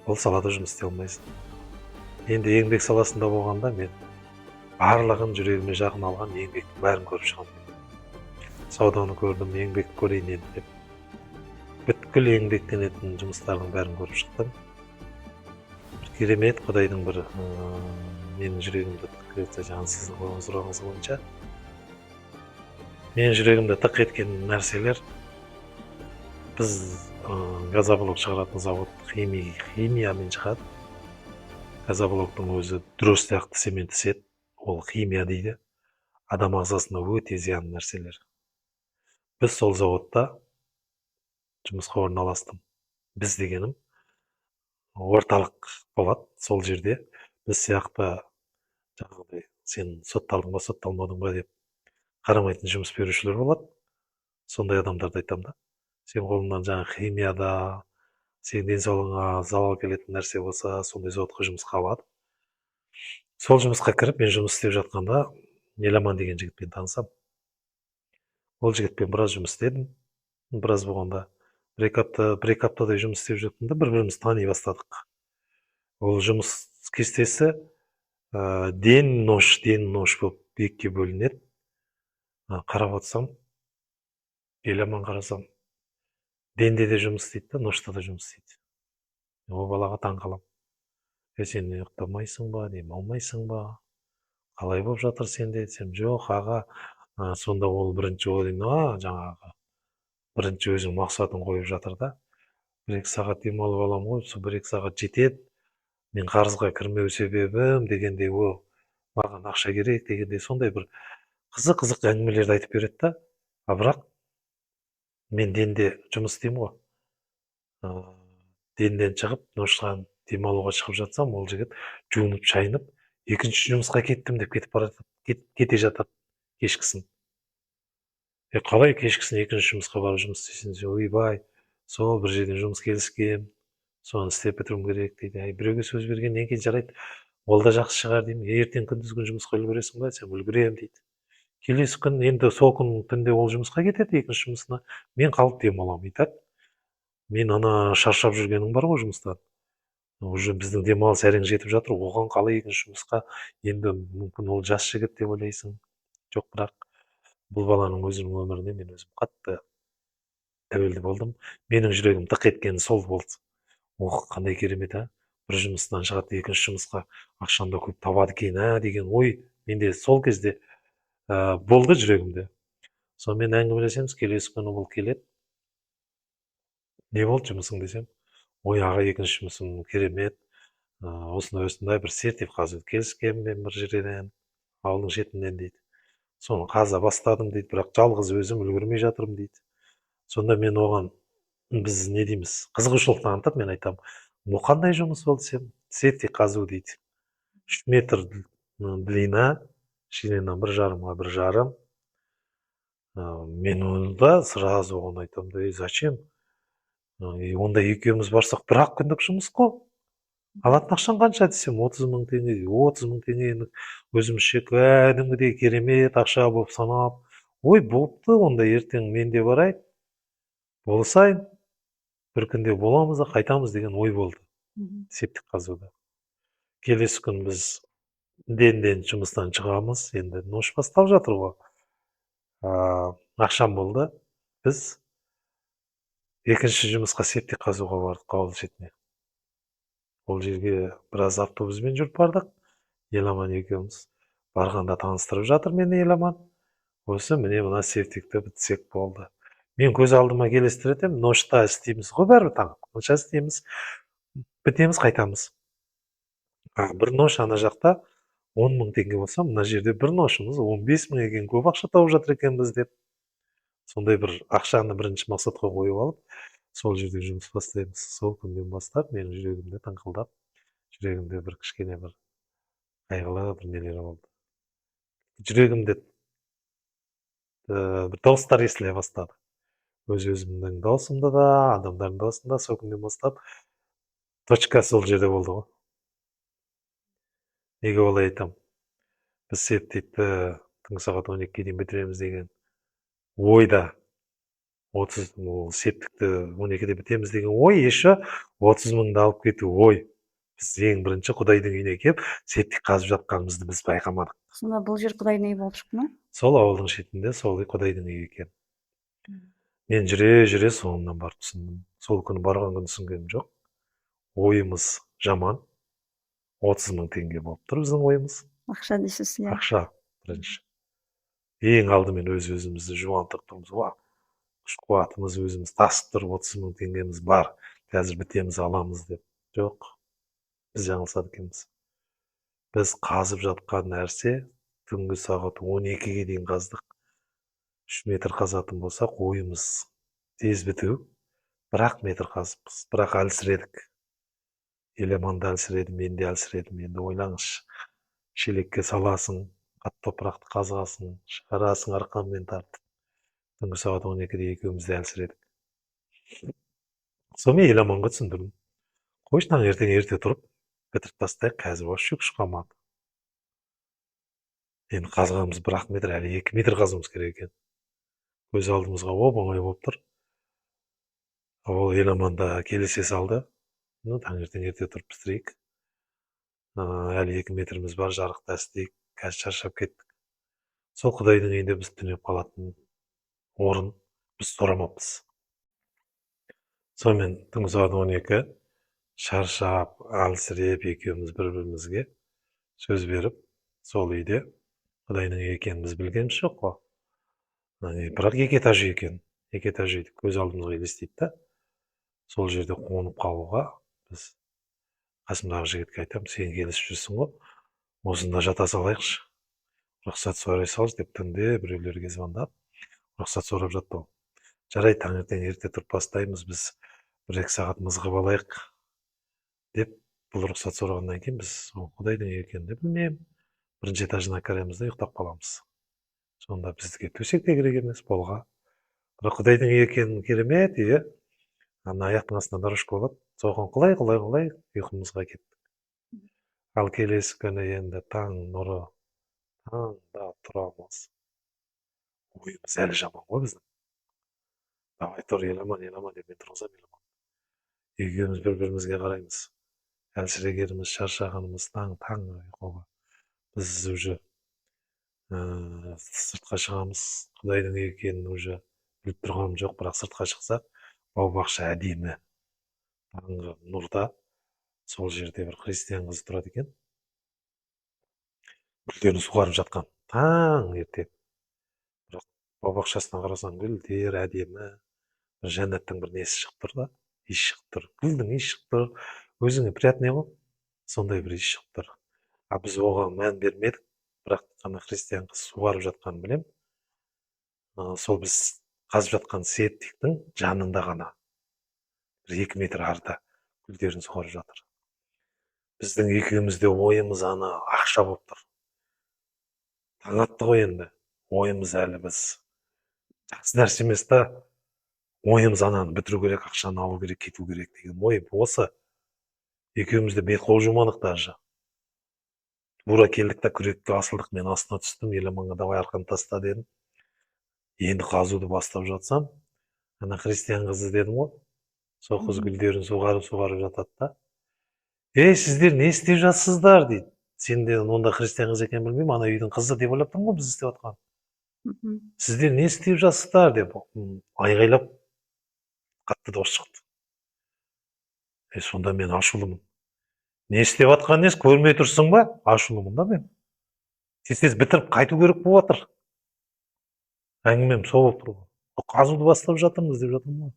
ол салада жұмыс істей алмайсың. Енді еңбек саласында болғанда мен барлығын жүрегіме жақын алған еңбектің бәрін көріп шығамын. Сауданы көрдім, еңбекті көрейін енді деп. Бүткіл еңбектенетін жұмыстардың бәрін көріп шықтым. Керемет, Құдайдың бір менің жүрегімді тық етті, жаңа сіздің қойған сұрағыңыз бойынша. Менің жүрегімді тық еткен нәрселер, біз газоблок шығаратын завод химиямен шығады. Газоблоктың өзі дрозд сияқты цемент сет, ол химия дейді. Адам ағзасына өте зиян нәрселер. Біз сол заводта жұмысқа орналастым. Біз дегенім орталық болады, сол жерде біз сияқты жаңағыдай сен сотталдың ба, сотталмадың ба деп қарамайтын жұмыс берушілер болады. Сондай адамдарды айтамын да. Сен қолыңнан жаңа химияда, сен денсаулығыңа залал келетін нәрсе болса, сондай заводқа жұмысқа алады. Сол жұмысқа кіріп, мен жұмыс істеп жатқанда Еламан деген жігітпен танысам. Ол жігітпен біраз жұмыс істедім. Біраз болғанда бір-екі аптадай жұмыс істеп жатқанда бір-бірімізді тани бастадық. Ол жұмыс кестесі ден-нош болып екіге бөлінеді. Қарап отырсам, Еламан қарасам, денде де жұмыс істейді да, ношта да жұмыс істейді. Ол балаға таң қалам. Сен ұйықтамайсың ба, демалмайсың ба? Қалай болып жатыр сенде? Десем, жоқ аға. Сонда ол бірінші ойына жаңағы бірінші өзінің мақсатын қойып жатыр да. 1-2 сағат демалып аламын ғой, сол 1-2 сағат жетеді. Мен қарызға кірмеу себебім дегендей, о, маған ақша керек дегендей, сондай бір қызық әңгімелерді айтып береді да. Бірақ мен денде жұмыс істеймін ғой. Денден шығып, ношқан демалуға шығып жатсам, ол жігіт жуынып шайынып, екінші жұмысқа кеттім деп кете жатады кешкісін. Қалай кешкісін екінші жұмысқа барып жұмыс істейсің? Ойбай, сол бір жерден жұмыс келіскен, соны істеп бітіруім керек дейді. Біреуге сөз бергеннен кейін жарайды, ол да жақсы шығар деймін. Ертең күндіз күн жұмысқа үлгересің ба десем, үлгеремін дейді. Келесі күн енді сол күн түнде ол жұмысқа кетеді, екінші жұмысына. Мен қалып демаламын, айтады. Мен шаршап жүргенім бар ғой жұмыстан. Уже біздің демалыс әрең жетіп жатыр, оған қалай екінші жұмысқа, енді мүмкін ол жас жігіт деп ойлайсың. Жоқ, бірақ бұл баланың өзінің өміріне мен өзім қатты тәуелді болдым. Менің жүрегім тық еткені сол болды. Қандай керемет, бір жұмыстан шығады, екінші жұмысқа ақшаны да көп табады екен, деген ой менде сол кезде болды жүрегімде. Сонымен әңгімелесеміз, келесі күні ол келеді. Не болды жұмысың десем, ой аға, екінші жұмысым керемет, осындай бір сертификат келіскенмін бір жерден, ауылдың шетінен дейді. Соны қаза бастадым дейді, бірақ жалғыз өзім үлгермей жатырмын дейді. Сонда мен оған, біз не дейміз, қызығушылық танытып, мен айтамын, бұл қандай жұмыс болды десем, сети қазу дейді. 3 метр длина, ширина 1,5 × 1,5. Мен онда сразу оған айтамын да, зачем? Онда екеуміз барсақ 1-ақ күндік жұмыс қой. Алатын ақшаң қанша десем, 30 мың теңге. 30 мың теңгені өзімізше кәдімгідей керемет ақша болып санап, ой, болыпты, онда ертең мен де барайын, болысайын, бір күнде боламыз да қайтамыз деген ой болды септик қазуда. Келесі күн біз денден жұмыстан шығамыз, енді нош басталып жатыр ғой. Ақшам болды, біз Екінші жұмысқа септик қазуға бардық ауыл шетіне. Ол жерге біраз автобуспен жүріп бардық. Еламан екеуміз. Барғанда таныстырып жатыр мені Еламан. Осы міне мына септикті бітсек болды. Мен көз алдыма елестіретем, ношта істейміз ғой бәрібір таң. Қанша істейміз, бітеміз, қайтамыз. Бір нош ана жақта 10 мың теңге болса, мына жерде бір ношымыз 15 мың екен, көп ақша тауып жатыр екенбіз деп. Сондай бір ақшаны бірінші мақсатқа қойып алып, сол жерде жұмыс бастаймыз. Сол күннен бастап менің жүрегімде тыңқылдап, жүрегімде бір кішкене бір қайғылы бір нелер болды. Жүрегімде бір дауыстар естіле бастады. Өз-өзімнің даусымда да, адамдардың даусында сол күннен бастап точка сол жерде болды ғой. Неге олай айтам? Біз септикті түнгі сағат 12-ге дейін бітіреміз деген ойда 30 септикті 12-де бітеміз деген ой, еще 30 мыңды алып кету ой. Біз ең бірінші Құдайдың үйіне келіп, септик қазып жатқанымызды біз байқамадық. Сонда бұл жер Құдайдың үйі болып шықты ма? Сол ауылдың шетінде сол Құдайдың үйі екен. Мен жүре соңынан барып түсіндім. Сол күні барған күні түсінгенім жоқ. Ойымыз жаман. 30 мың теңге болып тұр біздің ойымыз. Ақша дейсіз, иә. Ақша бірінші. Ең алдымен өз-өзімізді жуантық тұрмыз. Күш қуатымыз өзіміз тасып тұрып 30 мың теңгеміз бар. Қазір бітеміз, аламыз деп. Жоқ. Біз жаңылсады екенбіз. Біз қазып жатқан нәрсе түнгі сағат 12-ге дейін қаздық. 3 метр қазатын болсақ, ойымыз тез біту. 1 метр қазыппыз, бірақ әлсіредік. Еламан да әлсіреді, мен де әлсіредім. Енді ойлаңызшы, шелекке саласың, қатты топырақты қазғасың, шығарасың арқанмен тартып. Түнгі сағат 12-де екеуміз де әлсіредік. Сонымен Еламанға түсіндірдім. Қойшы, таңертең ерте тұрып, бітіріп тастайық, қазір вообще күш қалмады. Енді қазғанымыз 1 метр, әлі 2 метр қазуымыз керек екен. Көз алдымызға оп-оңай болып тұр. Ол Еламан да келісе салды. Таңертең ерте тұрып бітірейік. Әлі 2 метріміз бар, жарықта істейік. Қазір шаршап кеттік. Сол Құдайдың үйінде біз түнеп қалатын орын біз сұрамаппыз. Сонымен түнгі сағат 12 шаршап, әлсіреп екеуміз бір-бірімізге сөз беріп, сол үйде Құдайдың үйі екенін біз білгеніміз жоқ қой. Бірақ 2 этаж үй екен. 2 этаж үйді көз алдымызға елестейді да. Сол жерде қонып қалуға біз қасымдағы жігітке айтамын, сен келісіп жүрсің ғой, осында жата салайықшы. Рұқсат сұрай салшы деп түнде біреулерге звондап, рұқсат сұрап жатты ол. Жарайды, таңертең ерте тұрып бастаймыз, біз 1-2 сағат мызғып алайық деп, бұл рұқсат сұрағаннан кейін біз Құдайдың үйі екенін де білмеймін. 1-ші этажына кіреміз де ұйықтап қаламыз. Сонда біздіге төсек те керек емес болға. Бірақ Құдайдың үйі екенін керемет, үйі. Аяқтың астында дорожка болады. Соған құлай ұйқымызға кеттік. Ал келесі күні енді таң нұры, таңда тұрамыз. Ойымыз әлі жаман ғой біздің. Давай тұр, Еламан деп мен тұрғызам, Еламан. Екеуміз бір-бірімізге қараймыз. Әлсірегеніміз, шаршағанымыз таң ұйқыға. Біз уже сыртқа шығамыз. Құдайдың үйі екенін уже біліп тұрғаным жоқ, бірақ сыртқа шықсақ, бау-бақша әдемі. Таңғы нұрда сол жерде бір христиан қыз тұрады екен. Гүлдерін суғарып жатқан. Таң ерте. Бірақ бау-бақшасына қарасаң, гүлдер әдемі. Жәннаттың бір несі шығып тұр да, иіс шығып тұр. Гүлдің иіс шығып тұр. Өзіңе приятный ғой. Сондай бір иіс шығып тұр. Біз оған мән бермедік. Бірақ ана христиан қыз суғарып жатқанын білем. Сол біз қазып жатқан септиктің жанында ғана 2 метр арда гүлдерін суғарып жатыр. Біздің екеумізде ойымыз ана ақша болып тұр. Таң атты ғой енді. Ойымыз әлі біз жақсы нәрсе емес та. Ойымыз ананы бітіру керек, ақшаны алу керек, кету керек деген ой осы. Екеумізде бет қол жумадық даже. Тура келдік та күрекке асылдық, мен астына түстім, Еламанға давай арқанды таста дедім. Енді қазуды бастап жатсам, ана христиан қызы дедім ғой. Сол қыз гүлдерін суғарып жатады да. Сіздер не істеп жатсыздар дейді. Сен де онда христиан қыз екен білмеймін, ана үйдің қызы деп ойлап тұрмын ғой біз істеп жатқан. Сіздер не істеп жатсыздар деп айғайлап қатты дауыс шықты. Сонда мен ашулымын. Не істеп жатқанын несі көрмей тұрсың ба? Ашулымын да мен. Тез бітіріп қайту керек болып жатыр. Әңгімем сол болып тұр ғой. Қазуды бастап жатырмыз деп жатырмын ғой.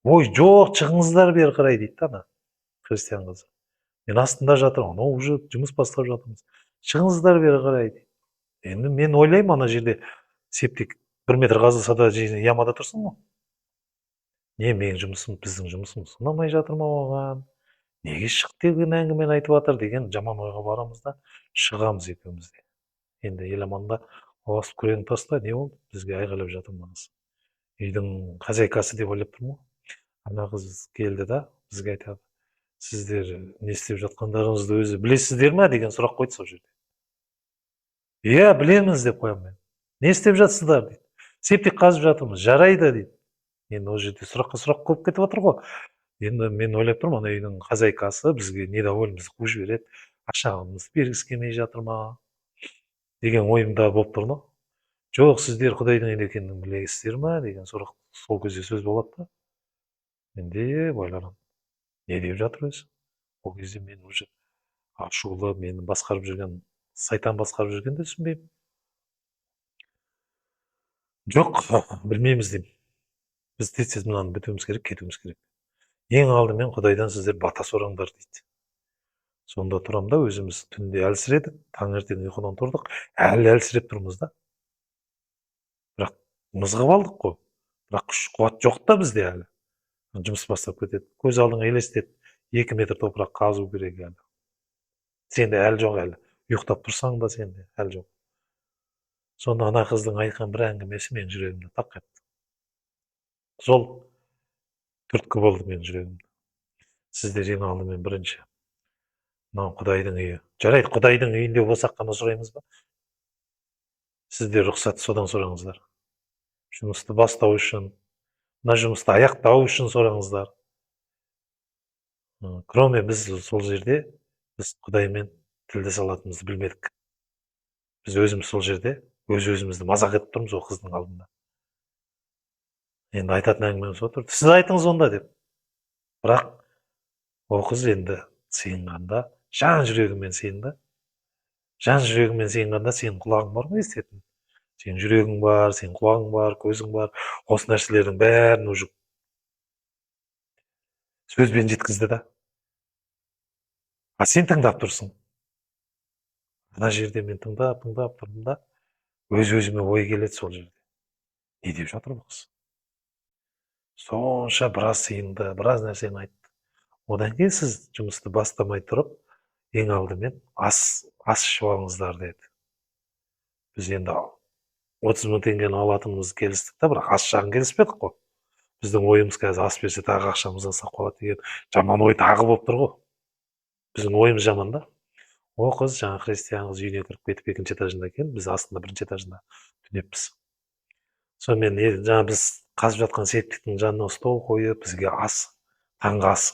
Ой, жоқ, шығыңыздар бері қарай дейді да ана христиан қызы. Мен астында жатырмын, анау уже жұмыс бастап жатырмыз. Шығыңыздар бері қарай дейді. Енді мен ойлаймын, ана жерде септик 1 метр қазылса да ямада тұрсын ғой. Не, менің жұмысым, біздің жұмысымыз ұнамай жатыр ма оған? Неге шық деген әңгімені айтып жатыр деген жаман ойға барамыз да шығамыз екеуміз де. Енді еламанда оғасып күреңді таста, не болды? Бізге айғайлап жатыр мынасы. Үйдің хозяйкасы деп ойлап тұрмын ғой. Ана қыз келді да бізге айтады: сіздер не істеп жатқандарыңызды өзі білесіздер ме деген сұрақ қойды сол жерде. Иә, білеміз деп қоямын мен. Не істеп жатсыздар дейді. Септик қазып жатырмыз. Жарайды дейді. Енді ол жерде сұраққа сұрақ көп кетіп жатыр ғой. Енді мен ойлап тұрмын, ана үйдің хозяйкасы бізге недоволен, бізді қуып жібереді, ақшамызды бергісі келмей жатыр ма деген ойымда болып тұр да. Жоқ, сіздер Құдайдың не екенін білесіздер ма деген сұрақ сол кезде сөз болады да. Мен де ойланамын, не деп жатыр өзі? Ол кезде мен уже ашулы, мені басқарып жүрген, сайтан басқарып жүргенде түсінбеймін. Жоқ, білмейміз деймін. Біз тез мынаны бітуіміз керек, кетуіміз керек. Ең алдымен Құдайдан сіздер бата сұраңдар дейді. Сонда тұрамын да, өзіміз түнде әлсіредік, таңертең ұйқыдан тұрдық, әлі әлсіреп тұрмыз да. Бірақ мызғып алдық қой. Бірақ күш қуат жоқ та бізде әлі. Жұмыс бастап кетеді. Көз алдыңа елестет, 2 метр топырақ қазу керек әлі. Сенде әлі жоқ әлі. Ұйықтап тұрсаң да сенде әлі жоқ. Сонда ана қыздың айтқан бір әңгімесі менің жүрегімді тақ етті. Сол түрткі болды менің жүрегімде. Сіздер ең алдымен бірінші мынау Құдайдың үйі. Жарайды, Құдайдың үйінде болсақ қана сұраймыз ба? Сіздер рұқсат содан сұраңыздар. Жұмысты бастау үшін, мына жұмысты аяқтау үшін сұраңыздар. Кроме біз сол жерде біз Құдаймен тілдесе алатынымызды білмедік. Біз өзіміз сол жерде өз-өзімізді мазақ етіп тұрмыз ол қыздың алдында. Енді айтатын әңгімеміз отыр. Сіз айтыңыз онда деп. Бірақ ол қыз енді сыйынғанда, жан жүрегімен сыйынды. Жан жүрегімен сыйынғанда сенің құлағың бар ма естетін? Сенің жүрегің бар, сенің құлағың бар, көзің бар. Осы нәрселердің бәрін уже сөзбен жеткізді да. А сен тыңдап тұрсың. Ана жерде мен тыңдап тұрдым да, өз-өзіме ой келеді сол жерде. Не деп жатыр бұл қыз? Сонша біраз сыйынды, біраз нәрсені айтты. Одан кейін сіз жұмысты бастамай тұрып, ең алдымен ас ішіп алыңыздар деді. Біз енді 30 мың теңгені алатынымызды келістік та, бірақ ас жағын келіспедік қой. Біздің ойымыз қазір ас берсе тағы ақшамыз аса қалады деген жаман ой тағы болып тұр ғой. Біздің ойымыз жаман да. Ол қыз жаңа христиан қыз үйіне кіріп кетіп 2-ші этажында екен, біз астында 1-ші этажында түнеппіз. Сонымен жаңа біз қазып жатқан септиктің жанына стол қойып, бізге таңғы ас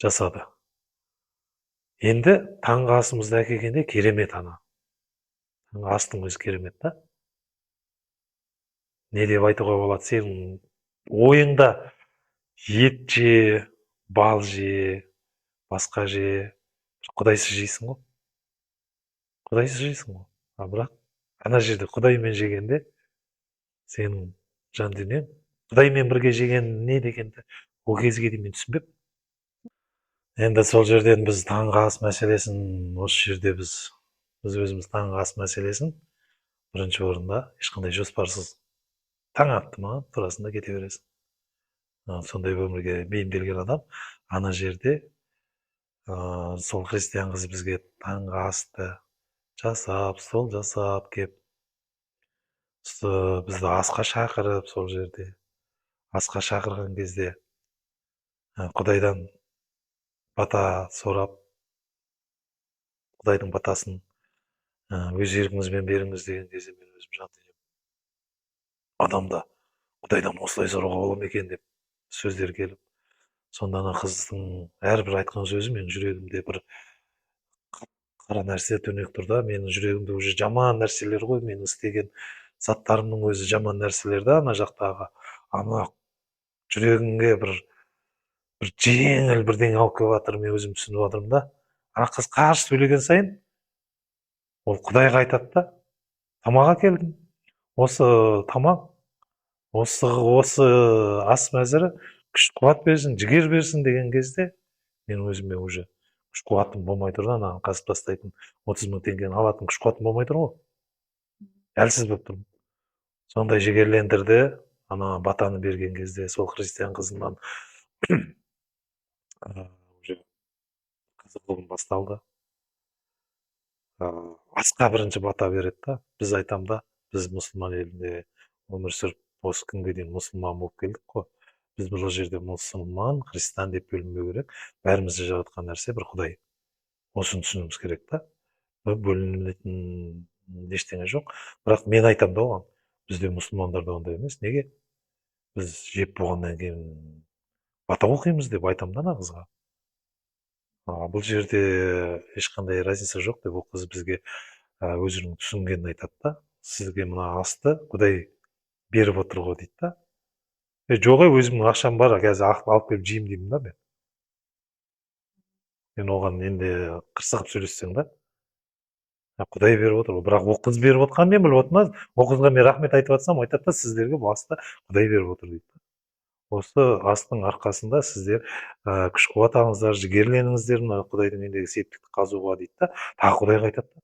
жасады. Енді таңғы асымызды әкелгенде керемет ана. Таңғы астың өзі керемет та. Не деп айтуға болады, сенің ойыңда ет же, бал же, басқа же, құдайсыз жейсің ғой. Құдайсыз жейсің ғой. Бірақ ана жерде Құдаймен жегенде сенің жан дүниең Құдаймен бірге жеген не дегенді ол кезге дейін мен түсінбеппін. Енді сол жерден біз таңғы ас мәселесін, осы жерде біз өзіміз таңғы ас мәселесін бірінші орында ешқандай жоспарсыз таң атты ма тұрасың да кете бересің. Сондай өмірге бейімделген адам ана жерде сол христиан қыз бізге таңғы асты жасап, стол жасап кеп, бізді асқа шақырып, сол жерде асқа шақырған кезде Құдайдан бата сұрап, Құдайдың батасын өз еркіңізбен беріңіз деген кезде мен өзім жан дүнием адамда Құдайдан осылай сұрауға бола ма екен деп сөздер келіп, сонда ана қыздың әрбір айтқан сөзі менің жүрегімде бір қара нәрсе төнек тұр да. Менің жүрегімде уже жаман нәрселер ғой, менің істеген заттарымның өзі жаман нәрселер да. Ана жақтағы ана жүрегіңе бір жеңіл бірдеңе алып келіп жатыр, мен өзім түсініп жатырмын да. Ана қыз қарсы сөйлеген сайын ол Құдайға айтады да, тамақ әкелдім. Осы тамақ, осы ас мәзірі күш қуат берсін, жігер берсін деген кезде мен өзіме уже күш қуатым болмай тұр да, ана қазып тастайтын 30 мың теңгені алатын күш қуатым болмай тұр ғой. Әлсіз болып тұрмын. Сондай жігерлендірді, ана батаны берген кезде сол христиан қызынан уже қызығуым басталды. Асқа бірінші бата береді да, біз айтам да, біз мұсылман елінде өмір сүріп осы күнге дейін мұсылман болып келдік қой. Біз бұл жерде мұсылман, христиан деп бөлінбеу керек. Бәрімізді жаратқан нәрсе бір Құдай. Осыны түсінуіміз керек та. Бөлінетін ештеңе жоқ. Бірақ мен айтам да оған, бізде мұсылмандарда ондай емес. Неге? Біз жеп болғаннан кейін бата оқимыз деп айтам да ана қызға. Бұл жерде ешқандай разница жоқ деп, ол қыз бізге өзінің түсінгенін айтады да. Сізге мына асты Құдай беріп отыр ғой дейді да. Жоқ, өзімнің ақшам бар, қазір алып келіп жеймін деймін да мен. Мен оған енді қырсығып сөйлессем да, Құдай беріп отыр, бірақ ол қыз беріп отқанын мен біліп отырмын. Ол қызға мен рахмет айтып жатсам, айтады да, сіздерге бұл асты Құдай беріп отыр дейді. Осы астың арқасында сіздер күш қуат алыңыздар, жігерленіңіздер мына Құдайдың ендегі септікті қазуға дейді да, тағы Құдайға айтады да.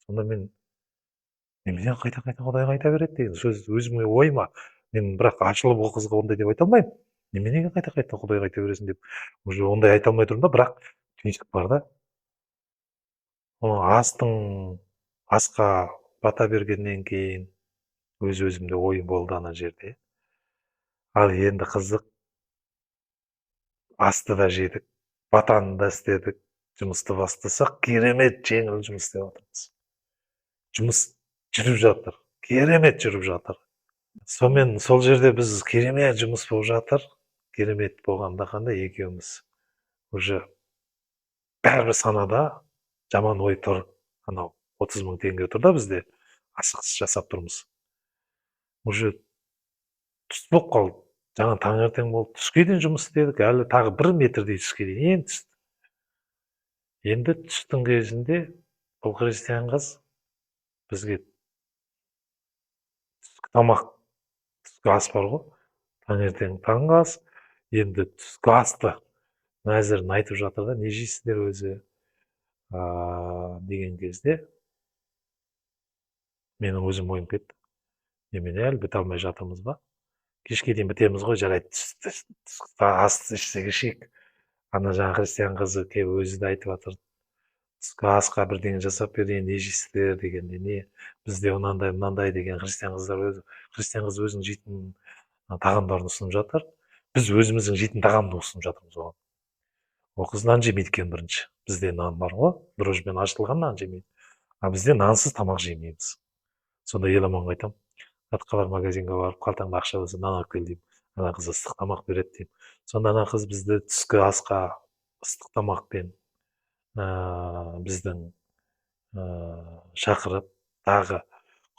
Сонда мен неменен қайта Құдайға айта береді деген сөз өзіме ойыма. Мен бірақ ашылып ол қызға ондай деп айта алмаймын. Неменеге қайта Құдайға айта бересің деп, уже ондай айта алмай тұрмын да, бірақ түйіншік бар да. Асқа бата бергеннен кейін өзімде ойым болды ана жерде. Ал енді қызық, асты да жедік, батаны да істедік, жұмысты бастасақ, керемет жеңіл жұмыс істеп жатырмыз. Жұмыс жүріп жатыр, керемет жүріп жатыр. Сонымен сол жерде біз керемет жұмыс болып жатыр, керемет болғанда қандай екеуміз уже бәрібір санада жаман ой тұр. Анау 30 мың теңге тұр да, бізде асығыс жасап тұрмыз. Уже түс болып қалды. Жаңа таңертең болды, түске дейін жұмыс істедік, әлі тағы 1 метрдей түске дейін енді түсті. Енді түстің кезінде бұл христиан қыз бізге түскі тамақ, түскі ас бар ғой, таңертең таңғы ас, енді түскі асты мәзірін айтып жатыр да, не жейсіздер өзі деген кезде менің өзім ойым кетті. Немене әлі біте алмай жатырмыз ба? Кешке дейін бітеміз ғой, жарайды, түскі асты ішсек ішейік. Ана жаңа христиан қызы келіп өзі де айтып жатыр, түскі асқа бірдеңе жасап берейін, не жейсіздер дегенде, не бізде мынандай деген христиан қыз өзінің жейтін тағамдарын ұсынып жатыр. Біз өзіміздің жейтін тағамды ұсынып жатырмыз оған. Ол қыз нан жемейді екен бірінші. Бізде нан бар ғой, дрожжбен ашытылған нан жемейді. Бізде нансыз тамақ жемейміз. Сонда еламанға айтам, атқа бар магазинге барып, қалтаңда ақша болса нан алып кел деймін. Ана қыз ыстық тамақ береді деймін. Сонда ана қыз бізді түскі асқа ыстық тамақпен біздің шақырып, тағы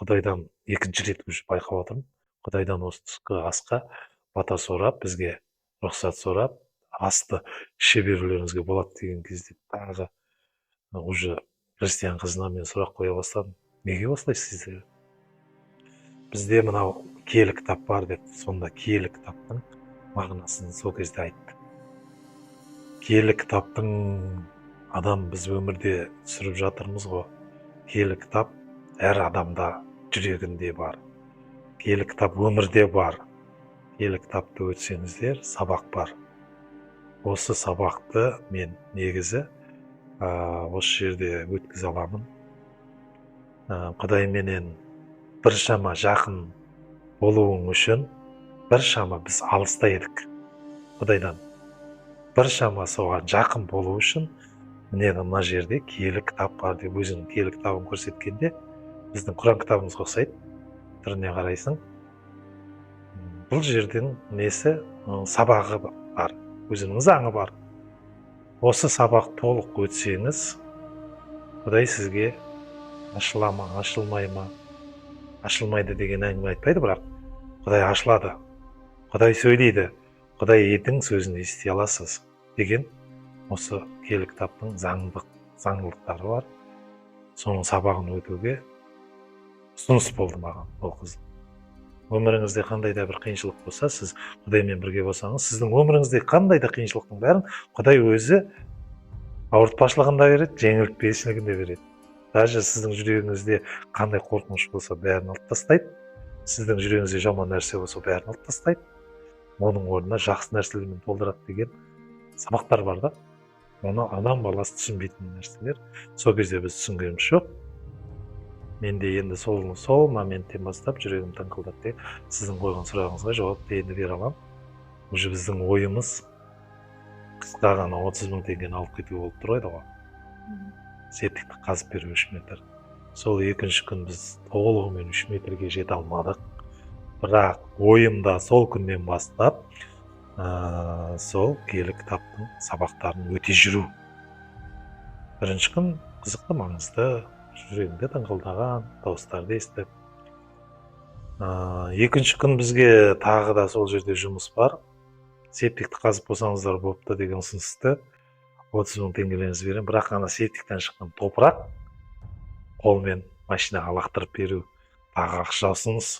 Құдайдан екінші рет уже байқап отырмын. Құдайдан осы түскі асқа бата сұрап, бізге рұқсат сұрап, асты іше берулеріңізге болады деген кезде тағы уже христиан қызына мен сұрақ қоя бастадым. Неге осылай істейсіздер? Бізде мынау киелі кітап бар деп, сонда киелі кітаптың мағынасын сол кезде айтты. Киелі кітаптың адам біз өмірде сүріп жатырмыз ғой. Киелі кітап әр адамда жүрегінде бар. Киелі кітап өмірде бар. Киелі кітапты өтсеңіздер, сабақ бар. Осы сабақты мен негізі осы жерде өткізе аламын. Құдайменен біршама жақын болуың үшін біршама біз алыста едік Құдайдан. Біршама соған жақын болу үшін міне мына жерде киелі кітап бар деп өзінің киелі кітабын көрсеткенде біздің Құран кітабымызға ұқсайды. Түріне қарайсың. Бұл жердің несі сабағы бар, өзінің заңы бар. Осы сабақ толық өтсеңіз, Құдай сізге ашыла ма, ашылмай ма, ашылмайды деген әңгіме айтпайды, бірақ Құдай ашылады. Құдай сөйлейді. Құдай едің сөзін ести аласыз деген осы киелі кітаптың заңдылықтары бар. Соның сабағын өтуге ұсыныс болды маған ол қыз. Өміріңізде қандай да бір қиыншылық болса, сіз Құдаймен бірге болсаңыз, сіздің өміріңізде қандай да қиыншылықтың бәрін Құдай өзі ауыртпашылығын да береді, жеңілтпешілігін де береді. Даже сіздің жүрегіңізде қандай қорқыныш болса, бәрін алып тастайды. Сіздің жүрегіңізде жаман нәрсе болса, бәрін алып тастайды. Оның орнына жақсы нәрселермен толтырады деген сабақтар бар да. Оны адам баласы түсінбейтін нәрселер. Сол кезде біз түсінгеніміз жоқ. Менде енді сол моменттен бастап жүрегім тыңқылдап, сіздің қойған сұрағыңызға жауапты енді бере аламын. Уже біздің ойымыз қысқа ғана 30 000 теңгені алып кету болып тұр ғой. Септикті қазып беру 3 метр. Сол екінші күн біз толығымен 3 метрге жете алмадық. Бірақ ойымда сол күннен бастап сол киелі кітаптың сабақтарын өте жүру. Бірінші күн қызықты, маңызды, жүрегімде тыңқылдаған, дауыстарды естіп. Екінші күн бізге тағы да сол жерде жұмыс бар. Септикті қазып болсаңыздар болыпты деген ұсынысты 30 000 теңгелеріңізді беремін. Бірақ ана септиктен шыққан топырақ қолмен машинаға лақтырып беру тағы ақша ұсыныс.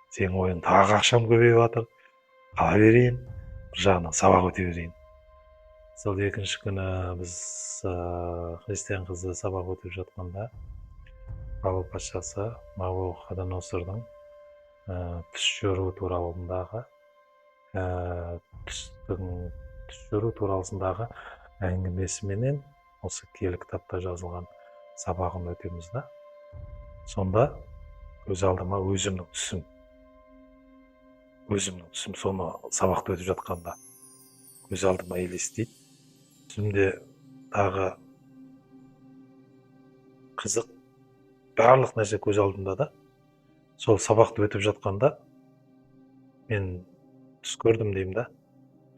Сенің ойың тағы ақшам көбейіп жатыр. Қала берейін, бір жағынан сабақ өте берейін. Сол екінші күні біз христиан қызы сабақ өтіп жатқанда Павел патшасы Навуходоносордың түс көру туралындағы түс көру турасындағы әңгімесіменен осы киелі кітапта жазылған сабағын өтеміз да. Сонда көз алдыма өзімнің түсім соны сабақты өтіп жатқанда көз алдыма елестейді. Түсімде тағы қызық барлық нәрсе көз алдымда да. Сол сабақты өтіп жатқанда мен түс көрдім деймін да.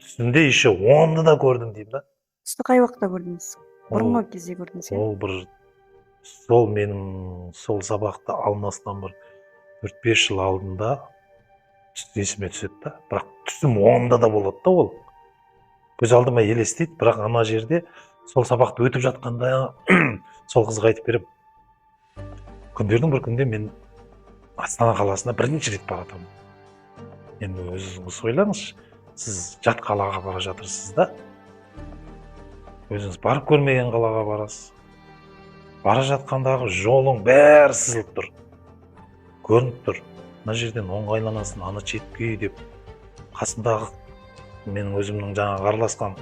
Түсімде еще 10-ды да көрдім деймін да. Түсті қай уақытта көрдіңіз? Бұрынғы кезде көрдіңіз? Ол бір сол менің сол сабақты алмастан бір 4-5 жыл алдында түс есіме түседі да. Бірақ түсім 10-да да болады да ол. Көз алдыма елестейді, бірақ ана жерде сол сабақты өтіп жатқанда сол қызға айтып берем. Күндердің бір күнде мен Астана қаласына бірінші рет баратырмын. Енді өзіңіз ойлаңызшы, сіз жат қалаға бара жатырсыз да. Өзіңіз барып көрмеген қалаға барасыз. Бара жатқандағы жолың бәрі сызылып тұр. Көрініп тұр. Мына жерден оңға айланасың, ана четкі үй деп. Қасындағы менің өзімнің жаңағы араласқан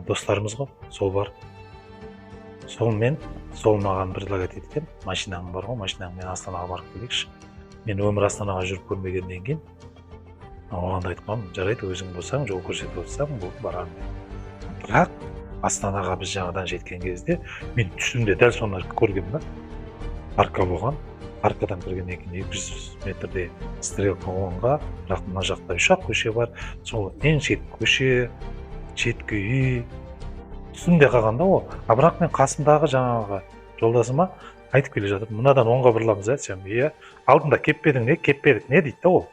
достарымыз ғой, сол бар. Сол маған предлагать еткен, машинаң бар ғой, машинаң мен Астанаға барып келейікші. Мен өмір Астанаға жүріп көрмегеннен кейін оған айтқам, жарайды, өзің болсаң, жол көрсетіп отырсаң, бұл барамын. Бірақ Астанаға біз жаңадан жеткен кезде мен түсімде дәл соны көргенмін да. Арка болған, аркадан кіргеннен кейін 200 метрде стрелка оңға, бірақ мына жақта 3-ақ көше бар. Сол ең шеткі көше, шеткі үй. Түсімде қалғанда ол. Бірақ мен қасымдағы жаңағы жолдасыма айтып келе жатып, мынадан оңға бұрыламыз айтсам, иә, алдында кеппедің не, кеппедік не дейді ол.